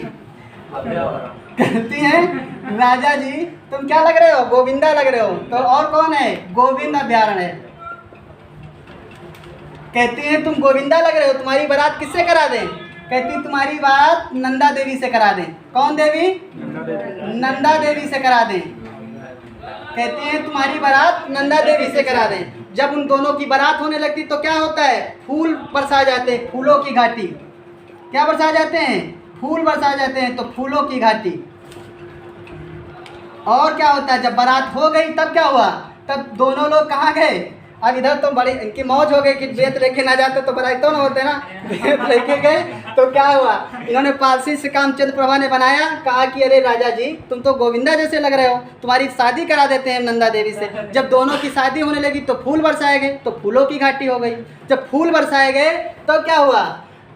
कहती है राजा जी तुम क्या लग रहे हो? गोविंदा लग रहे हो। तो और कौन है? गोविंद अभ्यारण है। कहती है तुम गोविंदा लग रहे हो, तुम्हारी बारात किससे करा दें? कहती तुम्हारी बात नंदा देवी से करा दें। कौन देवी? नंदा देवी से करा दें। कहती है तुम्हारी बारात नंदा देवी से करा दें। जब उन दोनों की बारात होने लगती तो क्या होता है? फूल बरसा जाते हैं, फूलों की घाटी। क्या बरसा जाते हैं? फूल बरसा जाते हैं। तो फूलों की घाटी। और क्या होता है? जब बारात हो गई तब क्या हुआ? तब दोनों लोग कहाँ गए? अब इधर तो बड़ी इनकी मौज हो गई कि बेत लेके ना जाते तो बराई तो ना होते ना। बेत लेके गए तो क्या हुआ? इन्होंने पारसी से काम चंद्रप्रभा ने बनाया। कहा कि अरे राजा जी तुम तो गोविंदा जैसे लग रहे हो, तुम्हारी शादी करा देते हैं नंदा देवी से। जब दोनों की शादी होने लगी तो फूल बरसाए गए, तो फूलों की घाटी हो गई। जब फूल बरसाए गए तो क्या हुआ?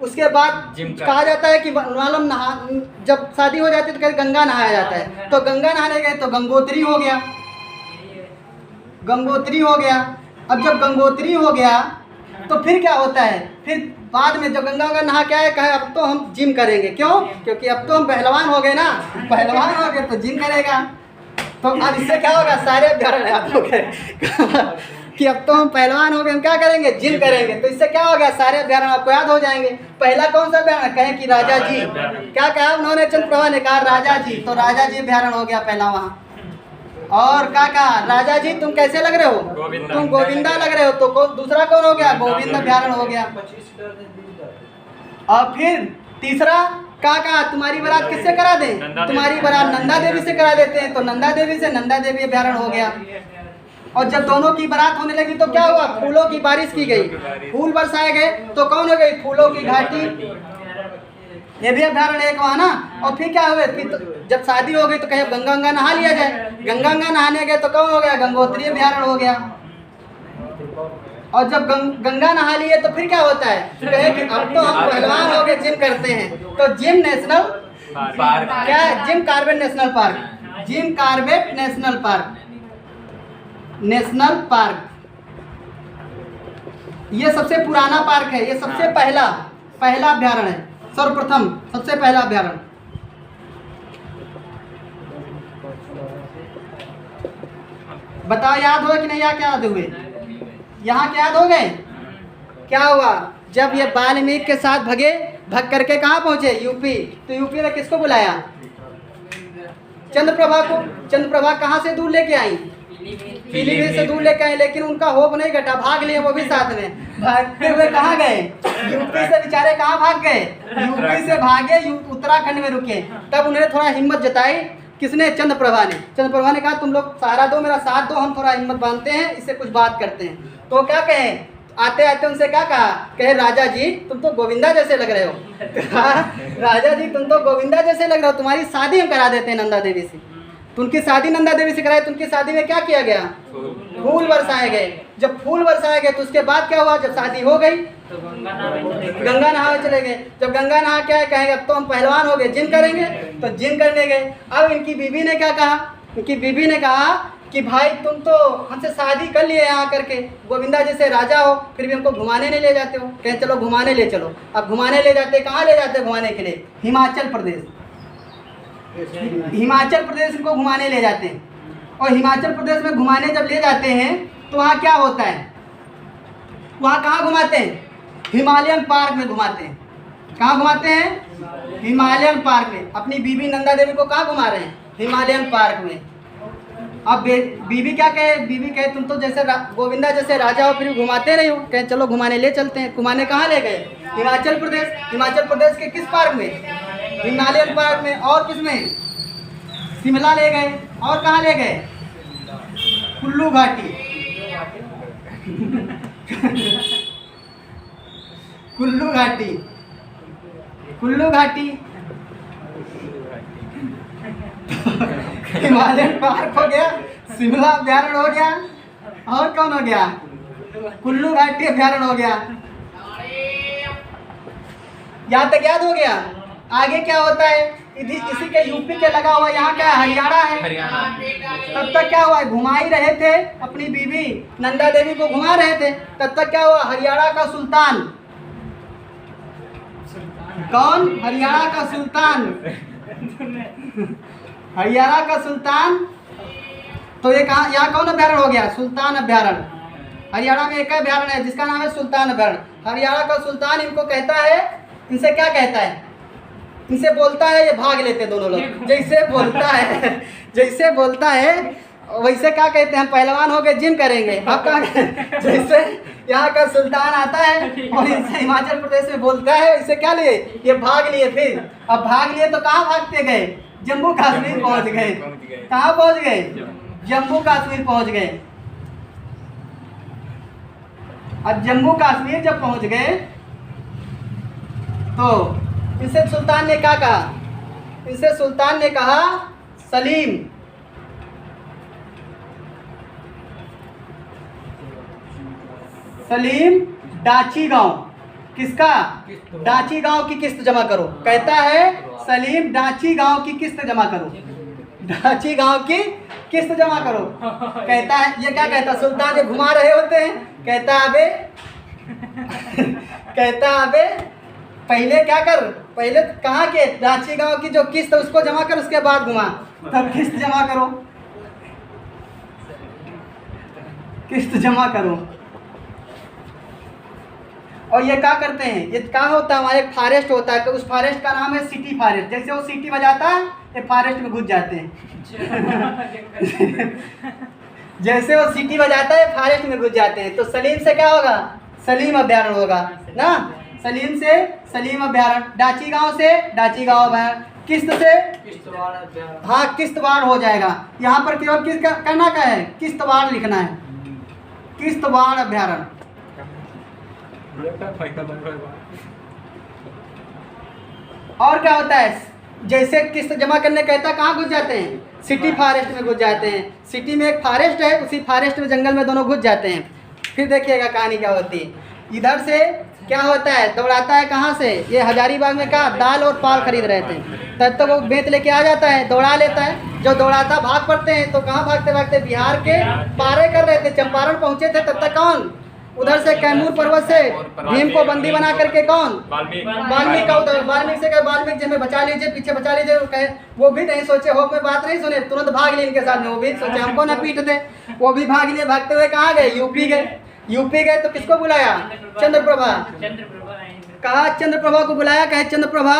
उसके बाद कहा जाता है कि मालूम नहा, जब शादी हो जाती है तो गंगा नहाया जाता है। तो गंगा नहाने गए तो गंगोत्री हो गया। गंगोत्री हो गया। अब जब गंगोत्री हो गया तो फिर क्या होता है? फिर बाद में जब गंगा नहा के आए, कहे अब तो हम जिम करेंगे। क्यों? क्योंकि अब तो हम पहलवान हो गए ना। पहलवान हो गए तो जिम करेगा। तो अब इससे क्या होगा? सारे अभ्यारण याद हो गए कि अब तो हम पहलवान हो गए, हम क्या करेंगे? जिम करेंगे। तो इससे क्या हो गया? सारे अभ्यारण आपको याद हो जाएंगे। पहला कौन सा अभ्यारण? कहें कि राजा जी। क्या कहा उन्होंने? चंद्रप्रभा ने कहा राजा जी। तो राजा जी अभ्यारण हो गया पहला वहाँ। और क्या कहा? राजा जी तुम कैसे लग रहे हो? तुम गोविंदा लग रहे हो। तो दूसरा कौन हो गया? गोविंद अभ्यारण हो गया। और फिर तीसरा कहा तुम्हारी बारात किससे करा दें? तुम्हारी बारात नंदा देवी से करा देते हैं। तो नंदा देवी से नंदा देवी अभ्यारण हो गया। और जब दोनों की बारात होने लगी तो क्या हुआ? फूलों की बारिश की गई, फूल बरसाए गए। तो कौन हो गई? फूलों की घाटी, ये भी अभ्यारण एक वहाँ ना। और फिर क्या हुए? फिर तो जब शादी हो गई तो कहे गंगा गंगा नहा लिया जाए। गंगा गंगा नहाने गए तो कौन हो गया? गंगोत्री अभ्यारण हो गया। और जब गंगा नहा लिए तो फिर क्या होता है? कहे कि अब तो हम पहलवान हो गए, जिम करते हैं। तो जिम नेशनल पार्क क्या है? Jim Corbett national park, Jim Corbett national park, national park. ये सबसे पुराना पार्क है, ये सबसे पहला अभ्यारण है, सर्वप्रथम सबसे पहला अभ्यारण। बताओ याद हुआ कि नहीं? क्या याद हुए? यहाँ क्या याद हो गए? क्या हुआ? जब ये वाल्मीकि के साथ भग करके कहाँ पहुँचे? यूपी। तो यूपी ने किसको बुलाया? चंद्रप्रभा को। चंद्रप्रभा कहाँ से दूर लेके आई? पीलीभीत से दूर लेके आए। लेकिन उनका होप नहीं घटा, भाग लिए वो भी साथ में। भागते हुए कहाँ गए? यूपी से बेचारे कहाँ भाग गए? यूपी से भागे, उत्तराखंड में रुके। तब उन्होंने थोड़ा हिम्मत जताई। किसने? चंद्रप्रभा ने। चंद्रप्रभा ने कहा तुम लोग सहारा दो, मेरा साथ दो, हम थोड़ा हिम्मत बांधते हैं, इससे कुछ बात करते हैं। तो क्या कहे? आते आते उनसे क्या कहा? कहे राजा जी तुम तो गोविंदा जैसे लग रहे हो। राजा जी तुम तो गोविंदा जैसे लग रहे हो, तुम्हारी शादी हम करा देते हैं नंदा देवी से। तो उनकी शादी नंदा देवी से कराई। तो उनकी शादी में क्या किया गया? फूल बरसाए गए। जब फूल बरसाए गए तो उसके बाद क्या हुआ? जब शादी हो गई तो गंगा नहाने चले गए। जब गंगा नहा के कहेंगे अब तो हम पहलवान हो गए, जिम करेंगे। तो जिम करने गए। अब इनकी बीवी ने क्या कहा? इनकी बीवी ने कहा कि भाई तुम तो हमसे शादी कर लिए यहाँ करके, गोविंदा जैसे राजा हो, फिर भी हमको घुमाने नहीं ले जाते हो। कहें चलो घुमाने ले चलो। अब घुमाने ले जाते, कहाँ ले जाते घुमाने के लिए? हिमाचल प्रदेश। हिमाचल प्रदेश इनको घुमाने ले जाते हैं। और हिमाचल प्रदेश में घुमाने जब ले जाते हैं तो वहाँ क्या होता है? वहाँ कहाँ घुमाते हैं? हिमालयन पार्क में घुमाते हैं। कहाँ घुमाते हैं? हिमालयन पार्क में। अपनी बीबी नंदा देवी को कहाँ घुमा रहे हैं? हिमालयन पार्क में। अब बीबी क्या कहे? बीबी कहे तुम तो जैसे गोविंदा जैसे राजा हो, फिर घुमाते नहीं हो। कहे चलो घुमाने ले चलते हैं। घुमाने कहाँ ले गए? हिमाचल प्रदेश। हिमाचल प्रदेश के किस पार्क में? हिमालयन पार्क में। और किस में? शिमला ले गए। और कहाँ ले गए? कुल्लू घाटी। कुल्लू घाटी, कुल्लू घाटी। हिमालयन पार्क हो गया, शिमला अभ्यारण हो गया, और कौन हो गया? कुल्लू घाटी अभ्यारण हो गया। यहाँ तक याद हो गया? आगे क्या होता है? इसी के यूपी के लगा हुआ यहाँ क्या है? हरियाणा है। हरियाणा। तब तक क्या हुआ? घुमा ही रहे थे अपनी बीवी नंदा देवी को, घुमा रहे थे। तब तक क्या हुआ? हरियाणा का सुल्तान। कौन? हरियाणा का सुल्तान। हरियाणा का सुल्तान। तो ये कहाँ? यहाँ कौन अभ्यारण हो गया? सुल्तान अभ्यारण। हरियाणा में एक अभ्यारण है जिसका नाम है सुल्तान अभ्यारण। हरियाणा का सुल्तान इनको कहता है, इनसे क्या कहता है? इनसे बोलता है, ये भाग लेते दोनों लोग। जैसे बोलता है वैसे क्या कहते हैं? हम पहलवान हो गए, जिम करेंगे। अब क्या? जैसे यहाँ का सुल्तान आता है और इनसे हिमाचल प्रदेश में बोलता है, इसे क्या लिए? ये भाग लिए। फिर अब भाग लिए तो कहाँ भागते गए? जम्मू कश्मीर पहुँच गए। कहाँ पहुँच गए? जम्मू कश्मीर पहुँच गए। अब जम्मू कश्मीर जब पहुँच गए तो इनसे सुल्तान ने क्या कहा? इनसे सुल्तान ने कहा सलीम, सलीम डाची गांव। किसका? डाची गांव की किस्त जमा करो। कहता है सलीम डाची गांव की किस्त जमा करो। डाची गांव की किस्त जमा करो। कहता है, ये क्या कहता? सुल्तान जो घुमा रहे होते हैं, कहता अबे पहले क्या कर? पहले कहाँ के? डाची गांव की जो किस्त है उसको जमा कर, उसके बाद घुमा। तब किस्त जमा करो, किस्त जमा करो। और ये क्या करते हैं? ये क्या होता है? हमारे एक फॉरेस्ट होता है, उस फॉरेस्ट का नाम है सिटी फॉरेस्ट। जैसे वो सिटी बजाता है, ये फॉरेस्ट में घुस जाते हैं। जैसे वो सिटी बजाता है, फॉरेस्ट में घुस जाते हैं। तो सलीम से क्या होगा? सलीम अभ्यारण होगा ना। सलीम से सलीम अभ्यारण, डाची गांव से डाची गांव अभ्यारण, किस्त से किश्तवाड़ अभ्यारण। हाँ किश्तवाड़ हो जाएगा। यहाँ पर केवल किस करना का है, किश्तवाड़ लिखना है, किश्तवाड़ अभ्यारण। और क्या होता है, जैसे किस्त जमा करने कहता है कहाँ घुस जाते हैं, सिटी फॉरेस्ट में घुस जाते हैं। सिटी में एक फॉरेस्ट है, उसी फॉरेस्ट में जंगल में दोनों घुस जाते हैं। फिर देखिएगा कहानी क्या होती है। इधर से क्या होता है, दौड़ाता है कहाँ से, ये हजारीबाग में का दाल और पाल खरीद रहे थे, तब तक वो बेच लेके आ जाता है, दौड़ा लेता है। जो दौड़ाता भाग पड़ते हैं, तो कहाँ भागते भागते बिहार के पारे कर रहे थे, चंपारण पहुँचे थे। तब तक कौन उधर से कैमूर पर्वत से भीम को बंदी बना करके कौन वाल्मीकि का उधर वाल्मीकि से कहे वाल्मीकि जी हमें बचा लीजिए, पीछे बचा लीजिए। कहे वो भी नहीं सोचे, होप में बात नहीं सुने, तुरंत भाग लिए इनके साथ में। वो भी सोचे हमको ना पीट दे, वो भी भाग लिए। भागते हुए कहाँ गए, यूपी गए। यूपी गए तो किसको बुलाया, चंद्रप्रभा। कहा चंद्रप्रभा को बुलाया, कहे चंद्रप्रभा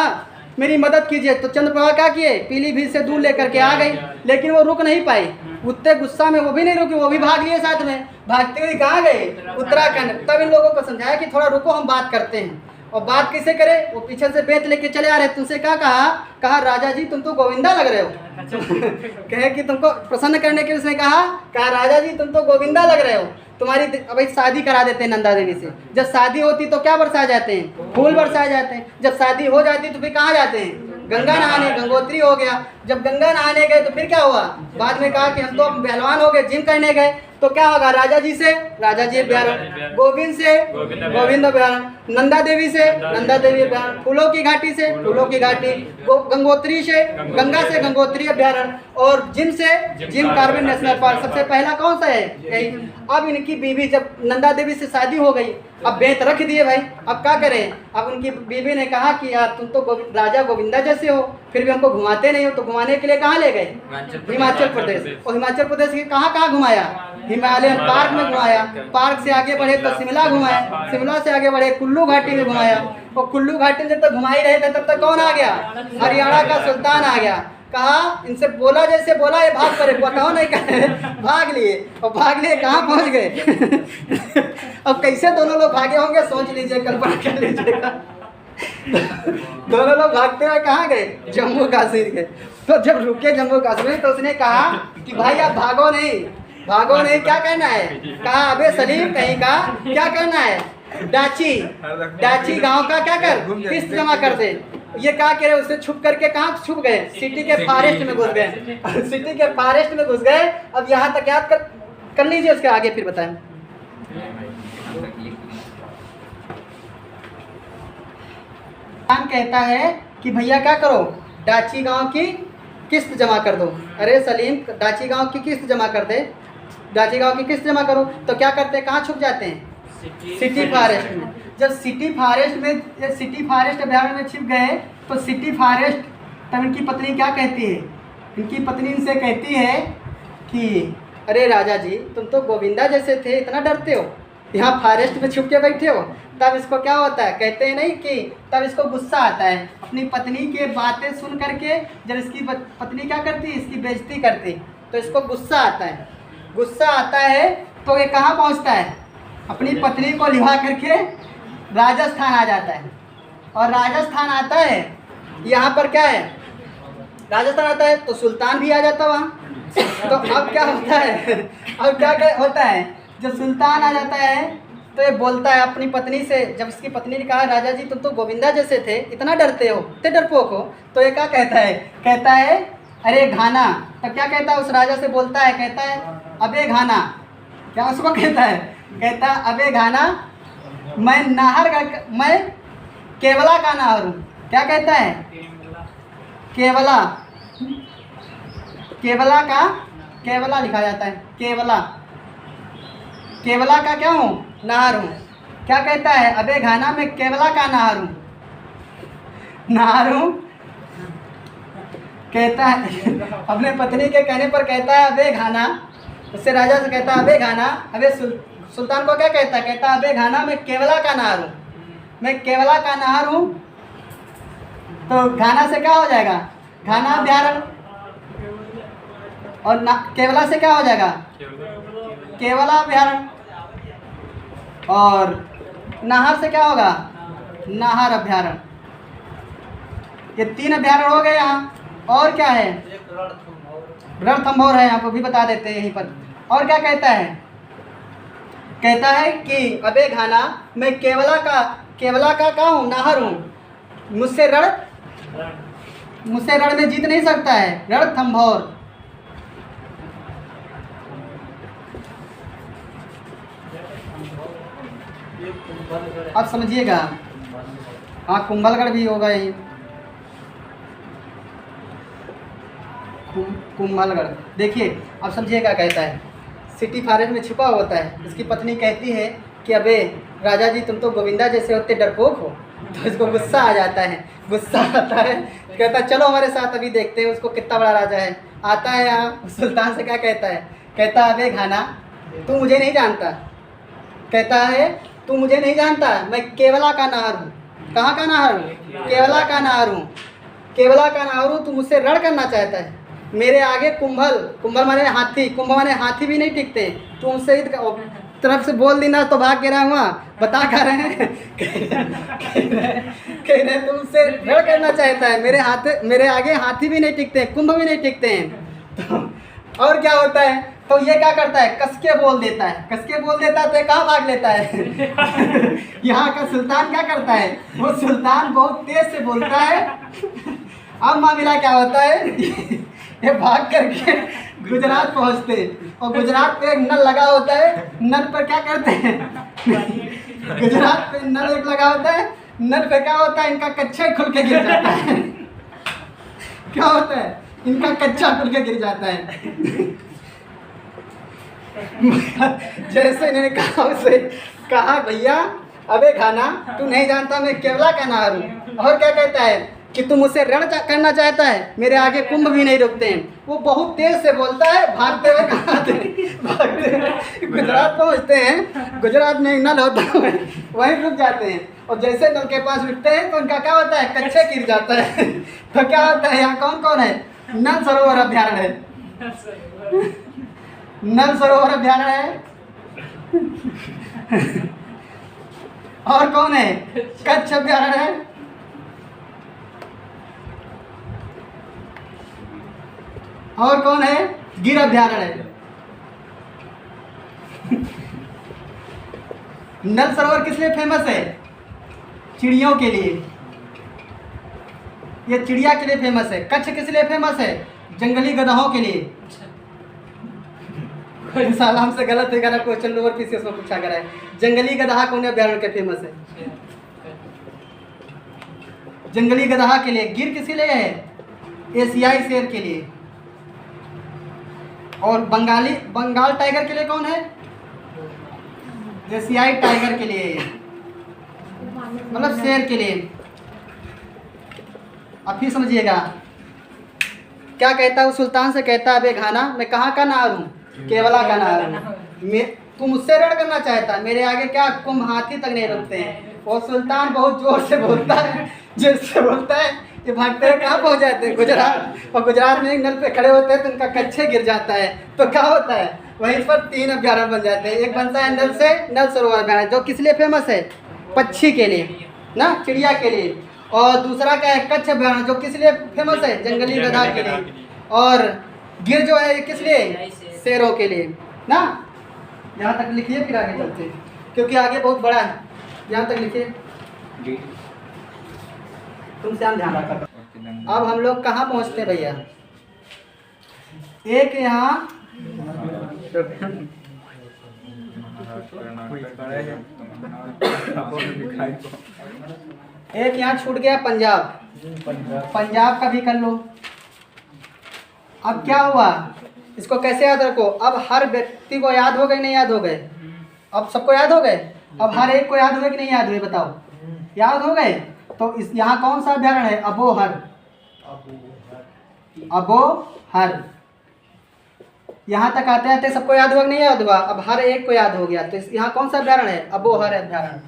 मेरी मदद कीजिए। तो चंद्रप्रभा क्या किए, पीलीभीत से दूर लेकर के आ गई, लेकिन वो रुक नहीं पाई। उतने गुस्सा में वो भी नहीं रुकी, वो भी भाग लिए साथ में। भागते हुए कहाँ गए, उत्तराखंड। तब इन लोगों को समझाया कि थोड़ा रुको, हम बात करते हैं। और बात किसे करे, वो पीछे से बेत लेके चले आ रहे। तुमसे क्या कहा राजा जी तुम तो गोविंदा लग रहे हो। कहे कि तुमको प्रसन्न करने के लिए उसने कहा राजा जी तुम तो गोविंदा लग रहे हो, तुम्हारी अब शादी करा देते हैं नंदा देवी से। जब शादी होती तो क्या बरसाए जाते हैं, फूल बरसाए जाते हैं। जब शादी हो जाती तो फिर कहाँ जाते हैं, गंगा नहाने, गंगोत्री हो गया। जब गंगा नहाने गए तो फिर क्या हुआ, बाद में कहा कि हम तो पहलवान हो गए, जिम करने गए। तो क्या होगा, राजा जी से राजा जी अभ्यारण, गोविंद से गोविंद अभ्यारण, नंदा देवी से नंदा देवी अभ्यारण, फूलों की घाटी से फूलों की घाटी, गंगोत्री से गंगा से गंगोत्री अभ्यारण, और जिम से जिम कार्बन नेशनल पार्क। सबसे पहला कौन सा है, यही। अब इनकी बीवी, जब नंदा देवी से शादी हो गई, अब बेत रख दिए भाई, अब क्या करें। अब उनकी बीवी ने कहा कि यार तुम तो राजा गोविंदा जैसे हो, फिर भी हमको घुमाते नहीं हो। तो घुमाने के लिए कहाँ ले गए, हिमाचल प्रदेश। और हिमाचल प्रदेश के कहाँ घुमाया, हिमालयन पार्क में घुमाया। पार्क से आगे बढ़े तो शिमला घुमाया, शिमला से आगे बढ़े कुल्लू घाटी में घुमाया। और कुल्लू घाटी में जब तक घुमा ही रहे थे तब तक कौन आ गया, हरियाणा का सुल्तान आ गया। कहा इनसे बोला, जैसे बोला ये भाग पड़े, बताओ नहीं कहे, भाग लिए। और भाग लिए कहाँ पहुँच गए। अब कैसे दोनों लोग भागे होंगे सोच लीजिए, कल्पना कर लीजिएगा। दोनों लोग भागते हुए कहाँ गए, जम्मू कश्मीर गए। तो जब रुके जम्मू कश्मीर तो उसने कहा कि भाई आप भागो नहीं, भागो नहीं, क्या करना है। कहा अबे सलीम कहीं का, क्या करना है, डाची गांव का क्या कर, किस्त जमा कर दे। ये क्या कह रहे, उससे छुप करके कहाँ छुप गए, सिटी के फॉरेस्ट में घुस गए। सिटी के फॉरेस्ट में घुस गए। अब यहाँ तक याद कर लीजिए, उसके आगे फिर बताएं। कहता है कि भैया क्या करो, डाची गांव की किस्त जमा कर दो। अरे सलीम डाची गांव की किस्त जमा कर दे, डाची गांव की किस्त जमा करो। तो क्या करते हैं, कहाँ छुप जाते हैं, सिटी फॉरेस्ट में। जब सिटी फॉरेस्ट में, सिटी फॉरेस्ट अभ्यारण्य में छिप गए तो सिटी फॉरेस्ट, तब इनकी पत्नी क्या कहती है, इनकी पत्नी इनसे कहती है कि अरे राजा जी तुम तो गोविंदा जैसे थे, इतना डरते हो, यहाँ फॉरेस्ट में छुप के बैठे हो। तब इसको क्या होता है, कहते हैं नहीं कि तब इसको गुस्सा आता है अपनी पत्नी के बातें सुन करके। जब इसकी पत्नी क्या करती है, इसकी बेइज्जती करती, तो इसको गुस्सा आता है। गुस्सा आता है तो ये कहाँ पहुँचता है, अपनी पत्नी को लिवा करके राजस्थान आ जाता है। और राजस्थान आता है, यहाँ पर क्या है, राजस्थान आता है तो सुल्तान भी आ जाता है वहाँ। तो अब क्या होता है, अब क्या होता है, जब सुल्तान आ जाता है तो ये बोलता है अपनी पत्नी से। जब इसकी पत्नी ने कहा राजा जी तुम तो गोविंदा जैसे थे, इतना डरते हो, इतने डरपोक हो, तो ये क्या कहता है, कहता है अरे घाना। तब क्या कहता है, उस राजा से बोलता है, कहता है अबे घाना। क्या उसको कहता है, कहता अबे घाना, मैं मैं केवला का नाहर हूँ। क्या कहता है, केवला, केवला का, केवला लिखा जाता है, केवला, केवला का क्या हूँ, नाहर हूँ। क्या कहता है, अबे घाना मैं केवला का नाहर हूँ, नाहर हूँ। कहता है अपने पत्नी के कहने पर कहता है अबे घाना। उससे राजा से कहता है अबे घाना। अबे सुल्तान को क्या कहता है, कहता है अबे घाना मैं केवला का नाहर हूँ, मैं केवला का नाहर हूँ। तो घाना से क्या हो जाएगा, घाना अभ्यारण। और केवला से क्या हो जाएगा, केवला अभ्यारण। और नाहर से क्या होगा, नाहर अभ्यारण्य। ये 3 अभ्यारण्य हो गए यहाँ। और क्या है? एक रणथंभौर। रणथंभौर है, यहाँ पर भी बता देते हैं यहीं पर। और क्या कहता है? कहता है कि अबे घाना मैं केवला का हूँ, नाहर हूँ, मुझसे रण में जीत नहीं सकता है। रणथंभौर। ये कुंभलगढ़ है। अब समझिएगा। हाँ, कुंभलगढ़ भी होगा यही। कुंभलगढ़। देखिए अब समझिएगा, कहता है सिटी फॉरेस्ट में छुपा होता है। इसकी पत्नी कहती है कि अबे राजा जी तुम तो गोविंदा जैसे होते डरपोक हो। तो इसको गुस्सा आ जाता है। गुस्सा आता है, कहता है चलो हमारे साथ अभी देखते हैं उसको कितना बड़ा राजा है। आता है यहाँ, सुल्तान से क्या कहता है? कहता है अबे घाना तू मुझे नहीं जानता। कहता है तू मुझे नहीं जानता, मैं केवला का नाहर हूँ। कहाँ का नाहर हूँ? केवला का नाहर हूँ। केवला का नाहर हूँ। तू मुझसे रण करना चाहता है। मेरे आगे कुंभल माने हाथी, कुंभ माने हाथी भी नहीं टिकते। तू उनसे तरफ से बोल देना तो भाग के रहा हुआ। बता कर रहे हैं कह रहे तुमसे रण करना चाहता है। मेरे आगे हाथी भी नहीं टिकते, कुंभ भी नहीं टिकते हैं। तो और क्या होता है? तो ये क्या करता है? कस के बोल देता है। कस के बोल देता है तो कहाँ भाग लेता है? यहाँ का सुल्तान क्या करता है? वो सुल्तान बहुत तेज से बोलता है। अब मामला क्या होता है? ये भाग करके गुजरात पहुँचते हैं। और गुजरात पे एक नल लगा होता है। नल पर क्या करते हैं? गुजरात पे नल एक लगा होता है। नल पे क्या होता है? इनका कच्चा खुल के गिर जाता है। क्या होता है? इनका कच्चा खुल के गिर जाता है। जैसे इन्होंने कहा उसे कहा भैया अबे घाना तू नहीं जानता मैं केवला का नाहर हूँ। और क्या कहता है कि तू मुझसे रण करना चाहता है। मेरे आगे कुंभ भी नहीं रुकते हैं। वो बहुत तेज से बोलता है। भागते हुए गुजरात पहुँचते हैं। गुजरात में एक नल होता है, वहीं रुक जाते हैं। और जैसे नल के पास रुकते हैं तो उनका क्या होता है? कच्चे गिर जाता है। तो क्या होता है? यहाँ कौन कौन है? नल सरोवर अभ्यारण्य है। नल सरोवर अभ्यारण्य है। और कौन है? कच्छ अभ्यारण्य है। और कौन है? गिर अभ्यारण्य है। नल सरोवर किस लिए फेमस है? चिड़ियों के लिए। ये चिड़िया के लिए फेमस है। कच्छ किस लिए फेमस है? जंगली गधाओं के लिए। साला हमसे गलत है गलत क्वेश्चन नंबर पीछे उसमें पूछा करा है। जंगली गधा कौन अभ्यारण्य के फेमस है? जंगली गधा के लिए। गिर किस लिए है? एशियाई शेर के लिए। और बंगाल टाइगर के लिए कौन है? एशियाई टाइगर के लिए, मतलब शेर के लिए। अब फिर समझिएगा क्या कहता है। वो सुल्तान से कहता है अबे घाना मैं कहाँ का नाहर हूँ? केवला का नाहर हूँ। तू मुझसे रण करना चाहता है। मेरे आगे क्या कुंभ हाथी तक नहीं रुकते हैं। और सुल्तान बहुत जोर से बोलता है। जिससे बोलता है कि भागते हुए कहाँ पहुँच जाते हैं? गुजरात। और गुजरात में एक नल पे खड़े होते हैं तो उनका कच्चे गिर जाता है। तो क्या होता है? वहीं पर 3 अभ्यारण्य बन जाते हैं। एक बनता है नल सरोवर अभ्यारण्य जो किस लिए फेमस है? पक्षी के लिए ना, चिड़िया के लिए। और दूसरा क्या है? कच्छ अभ्यारण्य जो किस लिए फेमस है? जंगली गधा के लिए। और गिर जो है किस लिए? शेरों के लिए ना। यहाँ तक लिखिए फिर आगे चलते हैं क्योंकि आगे बहुत बड़ा है। यहाँ तक लिखिए। तुम ध्यान रखो। अब हम लोग कहाँ पहुँचते हैं भैया? एक यहाँ छूट गया पंजाब। पंजाब का भी कर लो। अब क्या हुआ? इसको कैसे याद रखो? अब हर व्यक्ति को याद हो गए नहीं याद हो गए? अब सबको याद हो गए? अब हर एक को याद हुए कि नहीं याद हुए? बताओ। याद हो गए? तो इस यहाँ कौन सा अभ्यारण्य है? अबोहर। अबोहर। यहाँ तक आते आते सबको याद हुआ कि नहीं याद हुआ? अब हर एक को याद हो गया। तो यहाँ कौन सा अभ्यारण्य है? अबोहर अभ्यारण्य।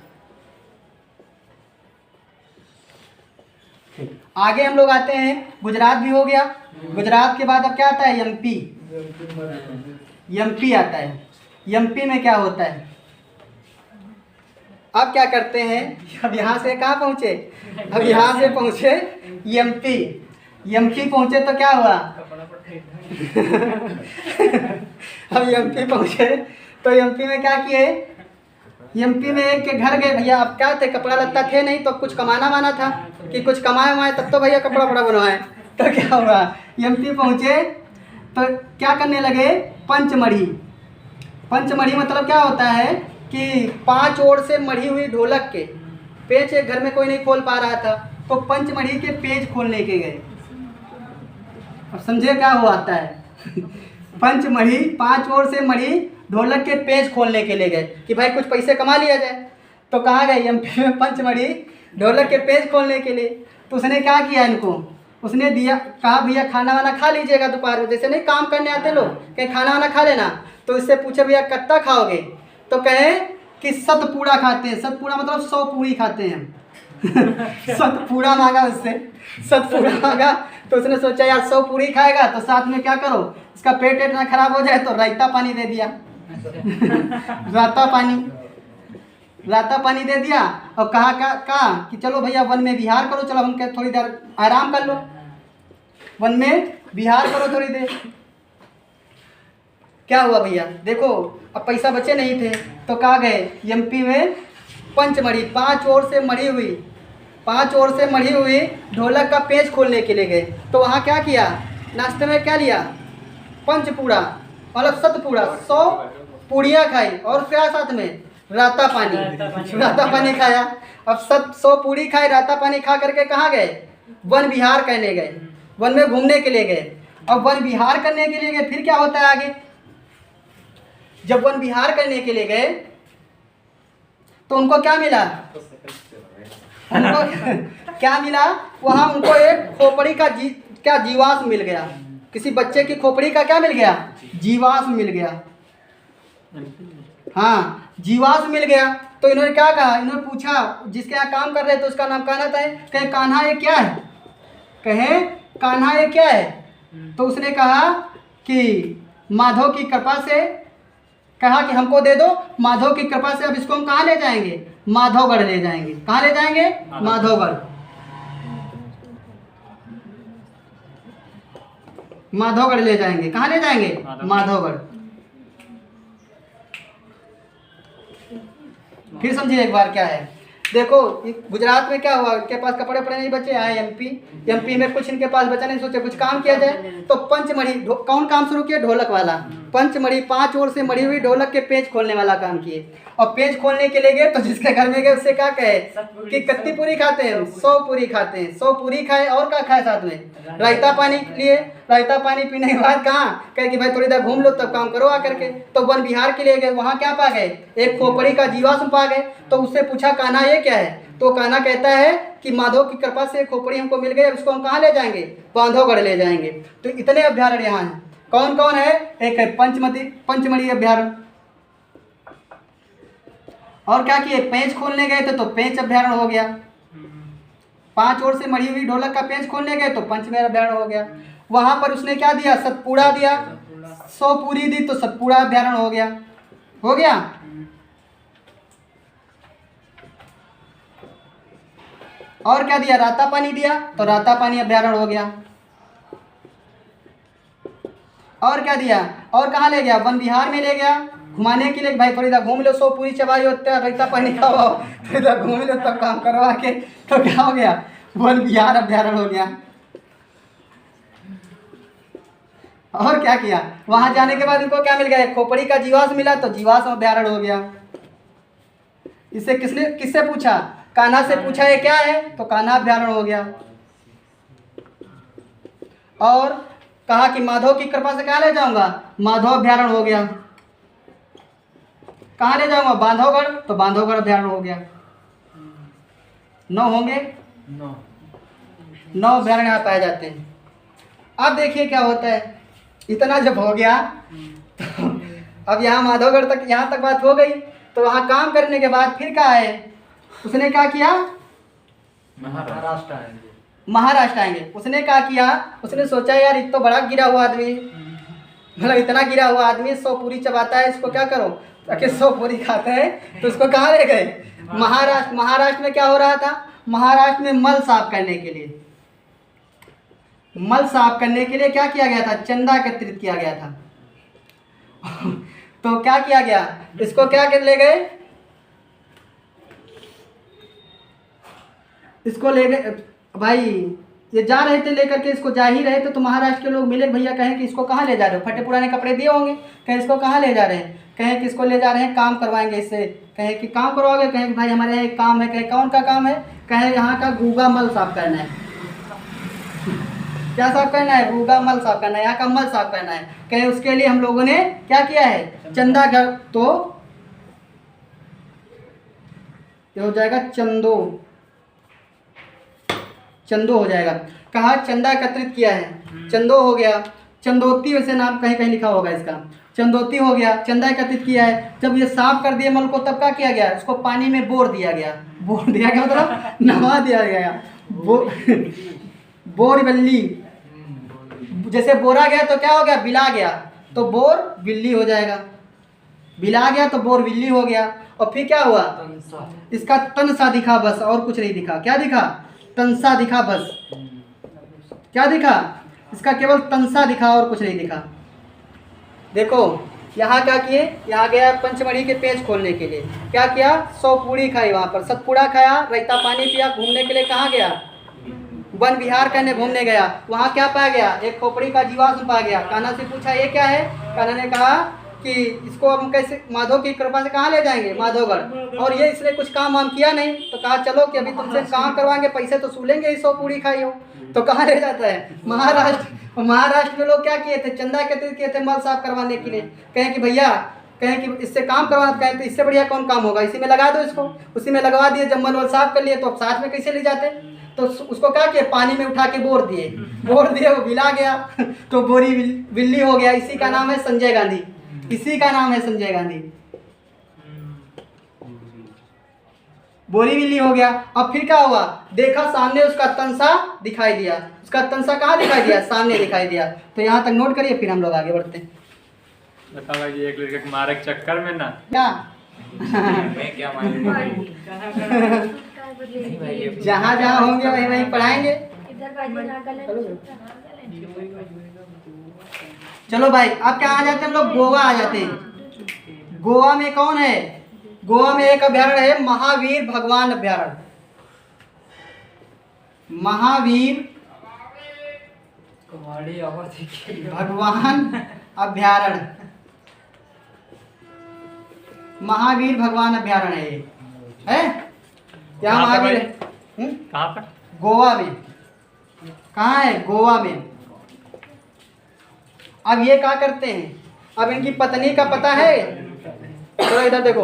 आगे हम लोग आते हैं। गुजरात भी हो गया। गुजरात के बाद अब क्या आता है? एमपी। एमपी आता है। एमपी में क्या होता है? अब क्या करते हैं, अब यहाँ से कहाँ पहुँचे, अब यहाँ से पहुँचे एमपी। एमपी पहुँचे तो क्या हुआ अब एमपी पहुँचे तो एमपी में क्या किए, एमपी में एक के घर गए। भैया अब क्या थे, कपड़ा लत्ता थे नहीं, तो कुछ कमाना वाना था कि कुछ कमाए वमाए तब तो भैया कपड़ा वपड़ा बनवाए। तो क्या हुआ, एमपी पहुँचे तो क्या करने लगे, पंचमढ़ी। पंचमढ़ी मतलब क्या होता है कि 5 ओर से मढ़ी हुई ढोलक के पेच एक घर में कोई नहीं खोल पा रहा था, तो पंचमढ़ी के पेच खोलने के गए। अब समझे क्या हुआ आता है पंचमढ़ी 5 ओर से मढ़ी ढोलक के पेच खोलने के लिए गए कि भाई कुछ पैसे कमा लिया जाए। तो कहाँ गए, एमपी में पंचमढ़ी ढोलक के पेच खोलने के लिए। तो उसने क्या किया, इनको उसने दिया, कहा भैया खाना वाना खा लीजिएगा दोपहर में, जैसे नहीं काम करने आते लोग कहीं खाना वाना खा लेना। तो इससे पूछे भैया कितना खाओगे, तो कहे कि 7 पूड़ा खाते हैं। 7 पूड़ा मतलब 100 पूड़ी खाते हैं 7 पूड़ा मांगा उससे, 7 पूड़ा मांगा। तो उसने सोचा यार 100 पूड़ी खाएगा तो साथ में क्या करो, इसका पेट ना खराब हो जाए, तो रायता पानी दे दिया राता पानी दे दिया। और कहा कि चलो भैया वन में विहार करो, चलो हम क्या थोड़ी देर आराम कर लो, वन में विहार करो थोड़ी देर। क्या हुआ भैया देखो, अब पैसा बचे नहीं थे तो कहाँ गए, एमपी में पंचमढ़ी 5 ओर से मढ़ी हुई, 5 ओर से मढ़ी हुई ढोलक का पेच खोलने के लिए गए। तो वहाँ क्या किया, नाश्ते में क्या लिया, पंचपूड़ा मतलब 7 पूड़ा, 100 पूड़ियाँ खाई और क्या साथ में राता पानी खाया। अब 100 पूड़ी खाए, राता पानी खा करके कहाँ गए, वन विहार करने गए, वन में घूमने के लिए गए। अब वन विहार करने के लिए गए, फिर क्या होता है आगे, जब वन विहार करने के लिए गए तो उनको क्या मिला, उनको क्या मिला, वहाँ उनको एक खोपड़ी का जीवाश्म मिल गया। किसी बच्चे की खोपड़ी का क्या मिल गया, जीवाश्म मिल गया। हाँ जीवाश्म मिल गया। तो इन्होंने क्या कहा, इन्होंने पूछा जिसके यहाँ काम कर रहे थे उसका नाम कान्हा था, कहे कान्हा ये क्या है, कहे कान्हा ये क्या है। तो उसने कहा कि माधव की कृपा से, कहा कि हमको दे दो, माधव की कृपा से अब इसको हम कहाँ ले जाएंगे, माधवगढ़ ले जाएंगे। कहाँ ले जाएंगे, माधवगढ़। माधवगढ़ ले जाएंगे, कहाँ ले जाएंगे, माधवगढ़। फिर समझिए एक बार क्या है, देखो गुजरात में क्या हुआ, इनके पास कपड़े वपड़े नहीं बचे, आए एमपी में कुछ इनके पास बचा नहीं, सोचे कुछ काम किया जाए। तो पंचमढ़ी कौन काम शुरू किया, ढोलक वाला। पंचमढ़ी 5 ओर से मढ़ी हुई ढोलक के पेच खोलने वाला काम किए। और पेच खोलने के लिए गए तो जिसके घर में गए उससे क्या कहे कि कितनी पूरी खाते हैं, 100 पूरी खाते हैं। 100 पूरी खाए और क्या खाए साथ में, रायता पानी लिए। रायता पानी पीने के बाद कहाँ कहे कि भाई थोड़ी देर घूम लो तब काम करो आकर के। तो वन विहार के लिए गए, वहाँ क्या पा गए, एक खोपड़ी का जीवाश्म पा गए। तो उससे पूछा कान्हा ये क्या है, तो कान्हा कहता है कि माधव की कृपा से खोपड़ी हमको मिल गई, अब इसको हम कहाँ ले जाएंगे, माधवगढ़ ले जाएंगे। तो इतने अभ्यारण्य यहाँ हैं। कौन कौन है, एक है पंचमढ़ी अभ्यारण्य। और क्या किए, पेंच खोलने गए थे तो पेंच अभ्यारण्य हो गया। 5 ओर से मढ़ी हुई ढोलक का पेंच खोलने गए तो पंचमेर अभ्यारण्य हो गया। वहां पर उसने क्या दिया, सतपूड़ा दिया, 100 पूरी दी तो सतपूड़ा अभ्यारण्य हो गया। हो गया। और क्या दिया, राता पानी दिया तो राता पानी अभ्यारण्य हो गया। और क्या दिया, और कहाँ ले गया, वन विहार में ले गया घुमाने के लिए, भाई थोड़ी देर घूम लो, 100 पूरी चबाई होते हैं, रायता पानी खाओ, थोड़ी देर घूम लो तब काम करवा के। तो क्या हो गया, वन विहार अभ्यारण्य हो गया। और क्या किया, वहां जाने के बाद इनको क्या मिल गया, खोपड़ी का जीवाश्म मिला तो जीवाश्म अभ्यारण्य हो गया। इससे किससे पूछा, कान्हा से पूछा ये क्या है, तो कान्हा अभ्यारण्य हो गया। और कहा कि माधव की कृपा से क्या ले जाऊंगा, माधव अभ्यारण्य हो गया। कहाँ ले जाऊंगा, बांधवगढ़, तो बांधवगढ़ अभ्यारण्य हो गया। 9 होंगे, 9 अभ्यारण्य यहाँ पाए जाते हैं। अब देखिए क्या होता है, इतना जब हो गया तो अब यहाँ माधवगढ़ तक, यहाँ तक बात हो गई। तो वहाँ काम करने के बाद फिर क्या है, उसने क्या किया, महाराष्ट्र आएंगे। उसने क्या किया, उसने सोचा यार एक तो बड़ा गिरा हुआ आदमी, मतलब इतना गिरा हुआ आदमी 100 पूरी चबाता है, इसको क्या करो, कि 100 पूरी खाता है तो उसको कहाँ ले गए? महाराष्ट्र में क्या हो रहा था? महाराष्ट्र में मल साफ करने के लिए, मल साफ करने के लिए क्या किया गया था? चंदा एकत्रित किया गया था। तो क्या किया गया? इसको क्या कर ले गए? इसको ले गए भाई, ये जा रहे थे लेकर के, इसको जा ही रहे थे तो महाराष्ट्र के लोग मिले, भैया कहें कि इसको कहाँ ले जा रहे हो? फटे पुराने कपड़े दिए होंगे, कहें इसको कहाँ ले जा रहे हैं? कहें कि इसको ले जा रहे हैं काम करवाएंगे इससे। कहें कि काम करवाओगे? कहें कि भाई हमारे यहाँ एक काम है। कहें कौन का काम है? कहें यहाँ का गूगा मल साफ करना है। क्या साफ करना है? गूगा मल साफ करना है, यहाँ का मल साफ करना है। कहें उसके लिए हम लोगों ने क्या किया है? चंदा घर, तो ये हो जाएगा चंदो हो जाएगा। कहाँ? चंदा एकत्रित किया है, चंदो हो गया। चंदोती वैसे नाम कहीं कहीं लिखा होगा इसका, चंदोती हो गया। चंदा एकत्रित किया है। जब ये साफ कर दिए मल को तब क्या किया गया? इसको पानी में बोर दिया गया। बोर दिया गया मतलब नवा दिया गया। बोरबिल्ली, जैसे बोरा गया तो क्या हो गया? बिला गया, तो बोर बिल्ली हो जाएगा। बिला गया तो बोर बिल्ली हो गया। और फिर क्या हुआ? इसका तन सा दिखा बस, और कुछ नहीं दिखा। क्या दिखा? तनसा दिखा बस। क्या दिखा? इसका केवल तनसा दिखा और कुछ नहीं दिखा। देखो यहाँ क्या किए? यहाँ गया पंचमढ़ी के पेज खोलने के लिए, क्या किया? 100 पूड़ी खाई, वहाँ पर सतपुड़ा खाया, रायता पानी पिया। घूमने के लिए कहाँ गया? वन विहार करने घूमने गया। वहाँ क्या पाया गया? एक खोपड़ी का जीवाश्म पाया गया। कान्हा से पूछा ये क्या है? कान्हा ने कहा कि इसको हम कैसे माधव की कृपा से कहाँ ले जाएंगे? माधवगढ़। और ये इसने कुछ काम वाम किया नहीं, तो कहा चलो कि अभी तुमसे काम करवाएंगे, पैसे तो सूलेंगे, 100 पूड़ी खाई हो। तो कहाँ ले जाता है? महाराष्ट्र। महाराष्ट्र में लोग क्या किए थे? चंदा एकत्रित किए थे मल साफ करवाने के लिए। कहें कि भैया, कहें कि इससे काम करवाना, कहें तो इससे बढ़िया कौन काम होगा, इसी में लगा दो इसको। उसी में लगवा दिए। जब मल साफ कर लिए तो अब साथ में कैसे ले जाते? तो उसको क्या किया? पानी में उठा के बोर दिए। वो बिला गया तो बोरी बिल्ली हो गया। इसी का नाम है संजय गांधी। इसी का नाम है संजय गांधी। बोरी बिल्ली हो गया। अब फिर क्या हुआ? देखा सामने उसका तनसा दिखाई दिया। उसका तनसा कहाँ दिखाई दिया? सामने दिखाई दिया। तो यहाँ तक नोट करिए, फिर हम लोग आगे बढ़ते हैं। बता भाई, एक लड़के के मारे के चक्कर में ना क्या मैं क्या मालूम? जहाँ जहाँ होंगे वहीं वहीं पढ़ाएंगे। चलो भाई, अब क्या आ जाते हैं हम लोग? गोवा आ जाते हैं। गोवा में कौन है? गोवा में एक अभ्यारण्य है, महावीर भगवान अभ्यारण्य। महावीर भगवान अभ्यारण्य, महावीर भगवान अभ्यारण्य है ये, है क्या? कहाँ पर महावीर भाई? कहाँ पर? गोवा में। कहाँ है? गोवा में। अब ये क्या करते हैं? अब इनकी पत्नी का पता है? तो इधर देखो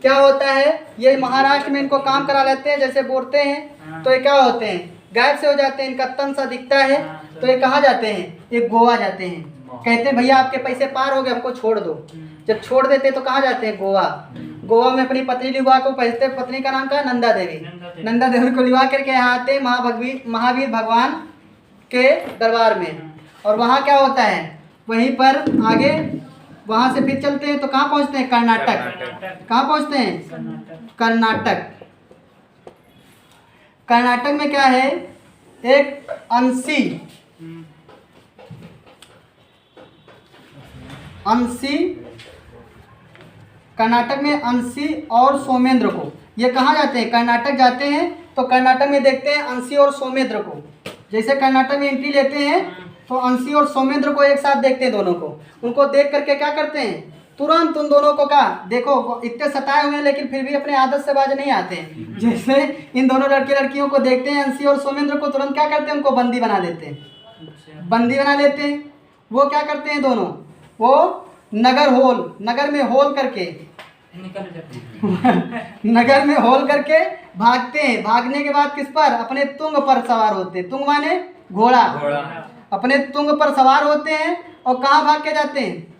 क्या होता है। ये महाराष्ट्र में इनको काम करा लेते हैं, जैसे बोलते हैं तो ये क्या होते हैं? गायब से हो जाते हैं। इनका तन सा दिखता है तो ये कहाँ जाते हैं? ये गोवा जाते हैं। कहते हैं भैया आपके पैसे पार हो गए, हमको छोड़ दो। जब छोड़ देते तो कहाँ जाते हैं? गोवा। गोवा में अपनी पत्नी लिवा को पहचते। पत्नी का नाम क्या है? नंदा देवी। नंदा देवी को लिवा करके यहाँ आते महावीर भगवान के दरबार में। और वहाँ क्या होता है? वहीं पर आगे वहाँ से फिर चलते हैं तो कहाँ पहुँचते हैं? कर्नाटक। कहाँ पहुँचते हैं? कर्नाटक। कर्नाटक में क्या है? एक अंशी कर्नाटक में अंशी और सोमेंद्र को, ये कहाँ जाते हैं? कर्नाटक जाते हैं। तो कर्नाटक में देखते हैं अंशी और सोमेंद्र को। जैसे कर्नाटक में एंट्री लेते हैं तो अंशी और सोमेंद्र को एक साथ देखते हैं, दोनों को। उनको देख करके क्या करते हैं? तुरंत उन दोनों को क्या देखो, इतने सताए हुए हैं लेकिन फिर भी अपने आदत से बाज नहीं आते हैं। जैसे इन दोनों लड़के लड़कियों को देखते हैं अंशी और सोमेंद्र को, तुरंत क्या करते हैं? उनको बंदी बना देते हैं। बंदी बना लेते हैं। वो क्या करते हैं दोनों? वो नगर में होल करके नगर में होल करके भागते हैं। भागने के बाद किस पर? अपने तुंग पर सवार होते हैं। तुंग माने घोड़ा। अपने तुंग पर सवार होते हैं और कहाँ भाग के जाते हैं?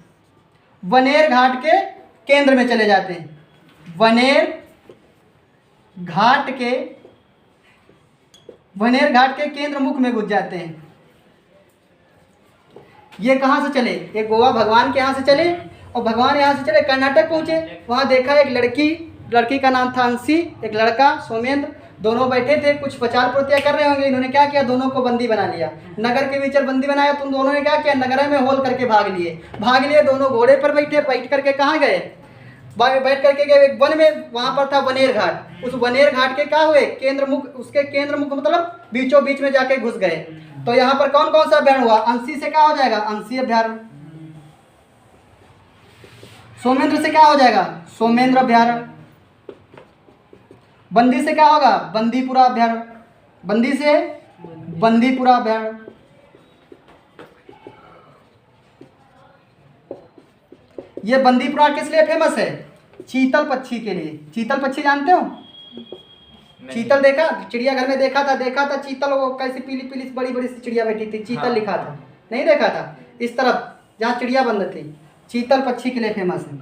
वनेर घाट के केंद्र में चले जाते हैं। वनेर घाट के केंद्र मुख में घुस जाते हैं। ये कहाँ से चले? ये गोवा भगवान के यहाँ से चले और भगवान यहाँ से चले कर्नाटक पहुँचे, वहाँ देखा एक लड़की का नाम था अंशी, एक लड़का सोमेंद्र, दोनों बैठे थे, कुछ प्रचार प्रत्यार कर रहे होंगे। इन्होंने क्या किया, दोनों को बंदी बना लिया, नगर के बीच बंदी बनाया। तुम दोनों ने क्या किया, नगर में होल करके भाग लिए। दोनों घोड़े पर बैठ करके कहाँ गए, बैठ करके गए एक वन में, वहाँ पर था वनेर घाट। उस वनेर घाट के क्या हुए, उसके केंद्र मुख मतलब बीचों बीच में जाके घुस गए। तो यहाँ पर कौन कौन सा अभ्यारण हुआ, अंशी से क्या हो जाएगा, अंशी अभ्यारण। सोमेंद्र से क्या हो जाएगा, सोमेंद्र अभ्यारण। बंदी से क्या होगा, बंदीपुरा अभ्यारण। बंदी से बंदीपुरा अभ्यारण। ये बंदीपुरा किस लिए फेमस है, चीतल पक्षी के लिए। चीतल पक्षी जानते हो, चीतल देखा, चिड़ियाघर में देखा था चीतल, वो कैसी पीली पीली बड़ी बड़ी सी चिड़िया बैठी थी, चीतल लिखा था, नहीं देखा था। इस तरफ जहाँ चिड़िया बंद थी, चीतल पक्षी के लिए फेमस है।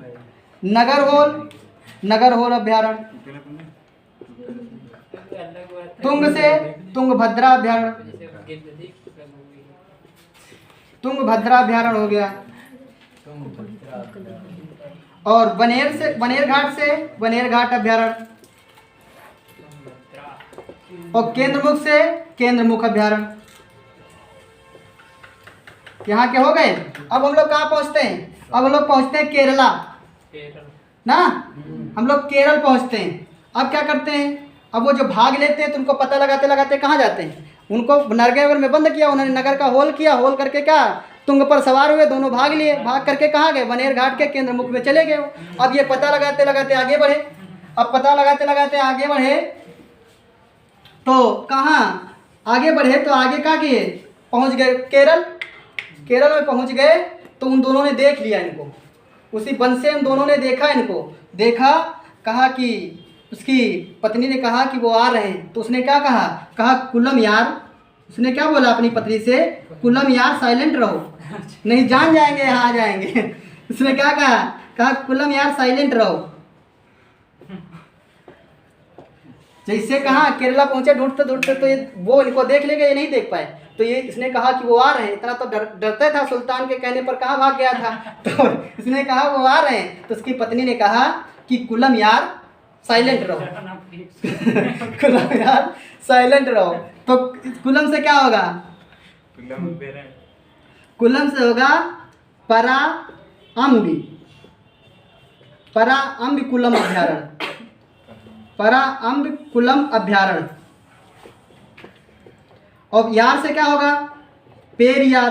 नगर होल अभ्यारण। तुंग से तुंगभद्रा अभ्यारण, तुंगभद्रा अभ्यारण हो गया। और बनेर घाट अभ्यारण। और केंद्रमुख से केंद्रमुख अभ्यारण। यहाँ के हो गए। अब हम लोग कहाँ पहुँचते हैं, अब हम लोग पहुँचते हैं केरला ना, हम लोग केरल पहुँचते हैं। अब क्या करते हैं, अब वो जो भाग लेते हैं तो उनको पता लगाते लगाते कहाँ जाते हैं, उनको नरगेवर में बंद किया उन्होंने, नगर का होल किया, होल करके क्या तुंग पर सवार हुए, दोनों भाग लिए, भाग करके कहाँ गए, वनेर घाट के केंद्र मुख में चले गए। अब ये पता लगाते लगाते आगे बढ़े, अब पता लगाते लगाते आगे बढ़े तो कहाँ आगे बढ़े, तो आगे क्या किए, पहुँच गए केरल। केरल में पहुँच गए तो उन दोनों ने देख लिया इनको, उसी वन से उन दोनों ने देखा इनको, देखा, कहा कि उसकी पत्नी ने कहा कि वो आ रहे हैं, तो उसने क्या कहा कुलम यार, उसने क्या बोला अपनी पत्नी से, कुलम यार साइलेंट रहो, नहीं जान जाएंगे यहाँ आ जाएंगे। उसने क्या कहा कुलम यार साइलेंट रहो। जैसे कहा केरला पहुंचे ढूंढते ढूंढते तो ये वो इनको देख लेंगे, ये नहीं देख पाए, तो ये इसने कहा कि वो आ रहे हैं, इतना तो डरता था, सुल्तान के कहने पर कहाँ भाग गया था। तो इसने कहा वो आ रहे हैं, तो उसकी पत्नी ने कहा कि कुलम यार साइलेंट रहो। कुलम यार साइलेंट रहो। तो कुलम से क्या होगा, कुलम से होगा परा अम्बी कुलम अभ्यारण, परा अम्ब कुलम अभ्यारण। और यार से क्या होगा, पेरियार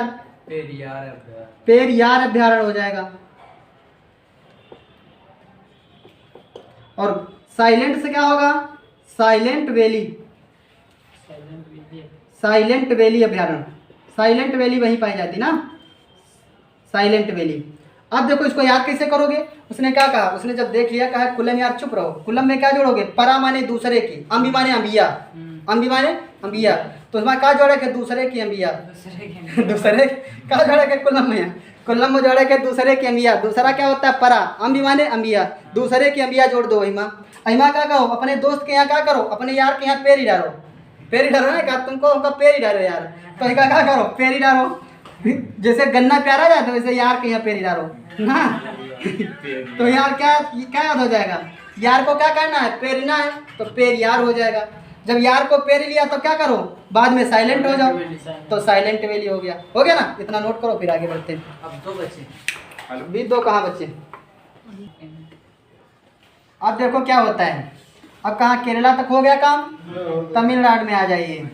अभ्यारण हो जाएगा। और साइलेंट से क्या होगा, साइलेंट वैली अभ्यारण। साइलेंट वैली वहीं पाई जाती ना, साइलेंट वैली। अब देखो इसको याद कैसे करोगे, उसने क्या कहा, उसने जब देख लिया कहा कुलम यार चुप रहो, कुलम में क्या जोड़ोगे, परा माने दूसरे की, अम्बी माने अंबिया, अम्बी माने अंबिया, तो इसमें क्या जोड़े के दूसरे की अंबिया, दूसरे क्या जोड़े के कुलम में जोड़े के दूसरे की अंबिया। दूसरा क्या होता है, परा, अम्बी माने अंबिया, दूसरे की अंबिया जोड़ दो। अहिमा क्या कहो, अपने दोस्त के यहाँ क्या करो, अपने यार के यहाँ पैर ही डालो, पैर ही डालो ना, कहा तुमको उनका पैर ही डालो यार, तो क्या करो, पैर ही डालो। जैसे गन्ना प्यारा जाता है वैसे यार के यहाँ पैर ही डालो ना। तो यार क्या याद हो जाएगा, यार को क्या करना है, पेरना है, तो पेर यार हो जाएगा। जब यार को पेर लिया तो क्या करो, बाद में साइलेंट हो जाओ, तो साइलेंट वैली हो गया ना। इतना नोट करो, फिर आगे बढ़ते हैं। अब 2 बचे, अभी 2 कहाँ बच्चे। अब देखो क्या होता है, अब कहाँ केरला तक हो गया काम, तमिलनाडु में आ जाइए।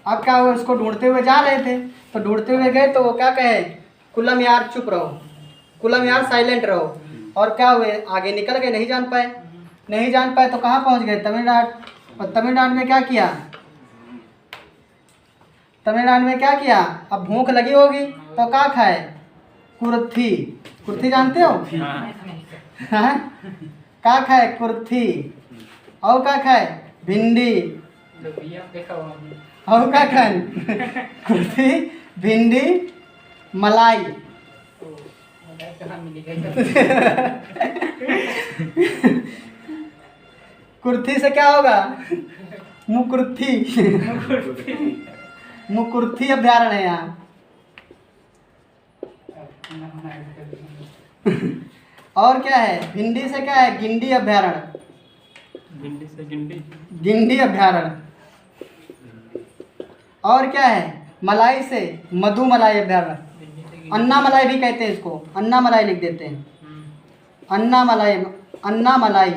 अब क्या हुआ, उसको ढूंढते हुए जा रहे थे, तो ढूंढते हुए गए तो वो क्या कहे, कुलम यार चुप रहो, कुलम यार साइलेंट रहो। और क्या हुए, आगे निकल गए, नहीं जान पाए तो कहाँ पहुँच गए, तमिलनाडु। और तमिलनाडु में क्या किया, अब भूख लगी होगी तो क्या खाए, कुर्थी जानते हो, हाँ? क्या खाए, कुर्थी। और क्या खाए, भिंडी। और क्या खाए, कुर्थी, भिंडी, मलाई। कुर्थी से क्या होगा, मुकुर्थी अभ्यारण है यहाँ। और क्या है? भिंडी से क्या है? गिंडी अभ्यारण्य। गिंडी से गिंडी। गिंडी अभ्यारण्य। और क्या है? मलाई से मधु मलाई अभ्यारण्य। अन्ना मलाई भी कहते हैं इसको, अन्ना मलाई लिख देते हैं, अन्ना मलाई, अन्ना मलाई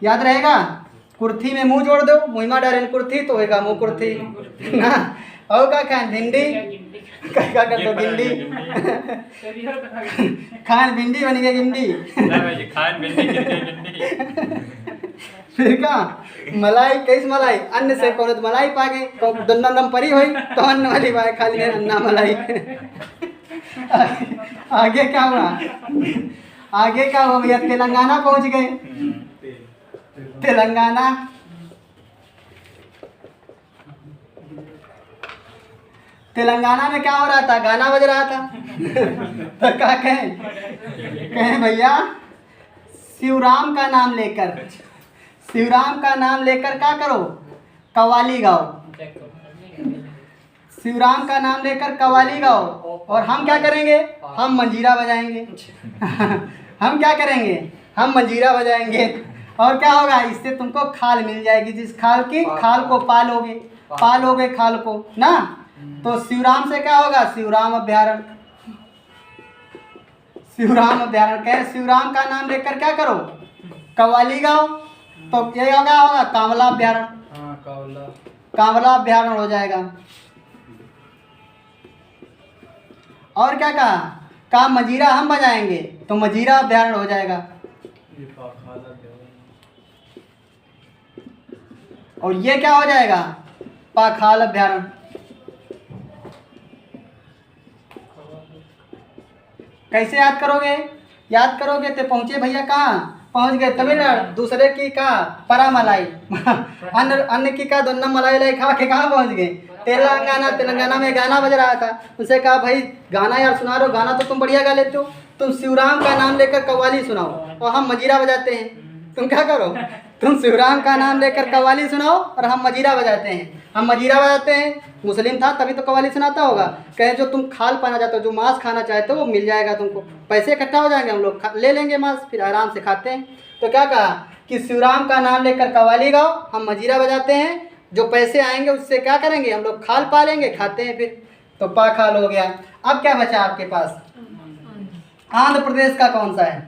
याद रहेगा। कुर्थी में मुंह जोड़ दो, मुहिमा डारेन कुर्थी तो होगा मुंह कुर्थी ना। और क्या खाएं? भिंडी क्या कर दो? गिंडी खान भिंडी बन गया गिंडी। ना भाई खान भिंडी गिंडी। फिर क्या? मलाई कैस मलाई अन्न से कौन तो मलाई पागे तो दन्नम नम परी होई तो अन्न वाली बाय खाली है अन्ना मलाई। आगे क्या हुआ? आगे क्या हुआ भैया? तेलंगाना पहुंच गए। तेलंगाना तेलंगाना में क्या हो रहा था? गाना बज रहा था। तो क्या कहें भैया? शिवराम का नाम लेकर, शिवराम का नाम लेकर क्या करो? कव्वाली गाओ। शिवराम का नाम लेकर कव्वाली गाओ। और हम क्या करेंगे? हम मंजीरा बजाएंगे। हम क्या करेंगे? हम मंजीरा बजाएंगे। और क्या होगा? इससे तुमको खाल मिल जाएगी, जिस खाल की खाल को पालोगे, पालोगे खाल को ना। तो शिवराम से क्या होगा? शिवराम अभ्यारण्य। शिवराम अभ्यारण्य कहे शिवराम का नाम लेकर क्या करो? कव्वाली गाओ। तो ये होगा कांवला अभ्यारण्य। हाँ कावला। कांवला अभ्यारण्य हो जाएगा। और क्या कहा? का मजीरा हम बजाएंगे तो मजीरा अभ्यारण्य हो जाएगा। ये पाखाला देवल। और ये क्या हो जाएगा? पाखाल अभ्यारण्य। कैसे याद करोगे? याद करोगे तो पहुंचे भैया कहाँ? पहुंच गए तमिलनाडु। दूसरे की का परा मलाई अन्य अन्य की का दोनों मलाई लाई खा के कहाँ पहुंच गए? तेलंगाना। तेलंगाना में गाना बज रहा था, उनसे कहा भाई गाना यार सुना रहे हो, गाना तो तुम बढ़िया गा लेते हो, तुम शिवराम का नाम लेकर कव्वाली सुनाओ और हम मजीरा बजाते हैं। तुम क्या करो? तुम शिवराम का नाम लेकर कव्वाली सुनाओ और हम मजीरा बजाते हैं। हम मजीरा बजाते हैं। मुस्लिम था तभी तो कव्वाली सुनाता होगा। कहे जो तुम खाल पाना चाहते हो, जो मांस खाना चाहते हो वो मिल जाएगा तुमको, पैसे इकट्ठा हो जाएंगे, हम लोग ले लेंगे मांस, फिर आराम से खाते हैं। तो क्या कहा कि शिवराम का नाम लेकर कव्वाली गाओ, हम मजीरा बजाते हैं, जो पैसे आएंगे उससे क्या करेंगे? हम लोग खाल पा लेंगे, खाते हैं फिर। तो पाखाल हो गया। अब क्या बचा आपके पास? आंध्र प्रदेश का कौन सा है?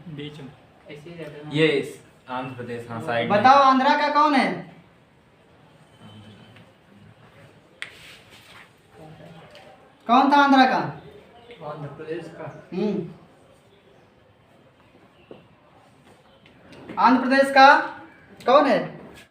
बीच में। ये आंध्र प्रदेश, हाँ साइड में। बताओ आंध्रा का कौन है? कौन था आंध्रा का? आंध्र प्रदेश का आंध्र प्रदेश का कौन है?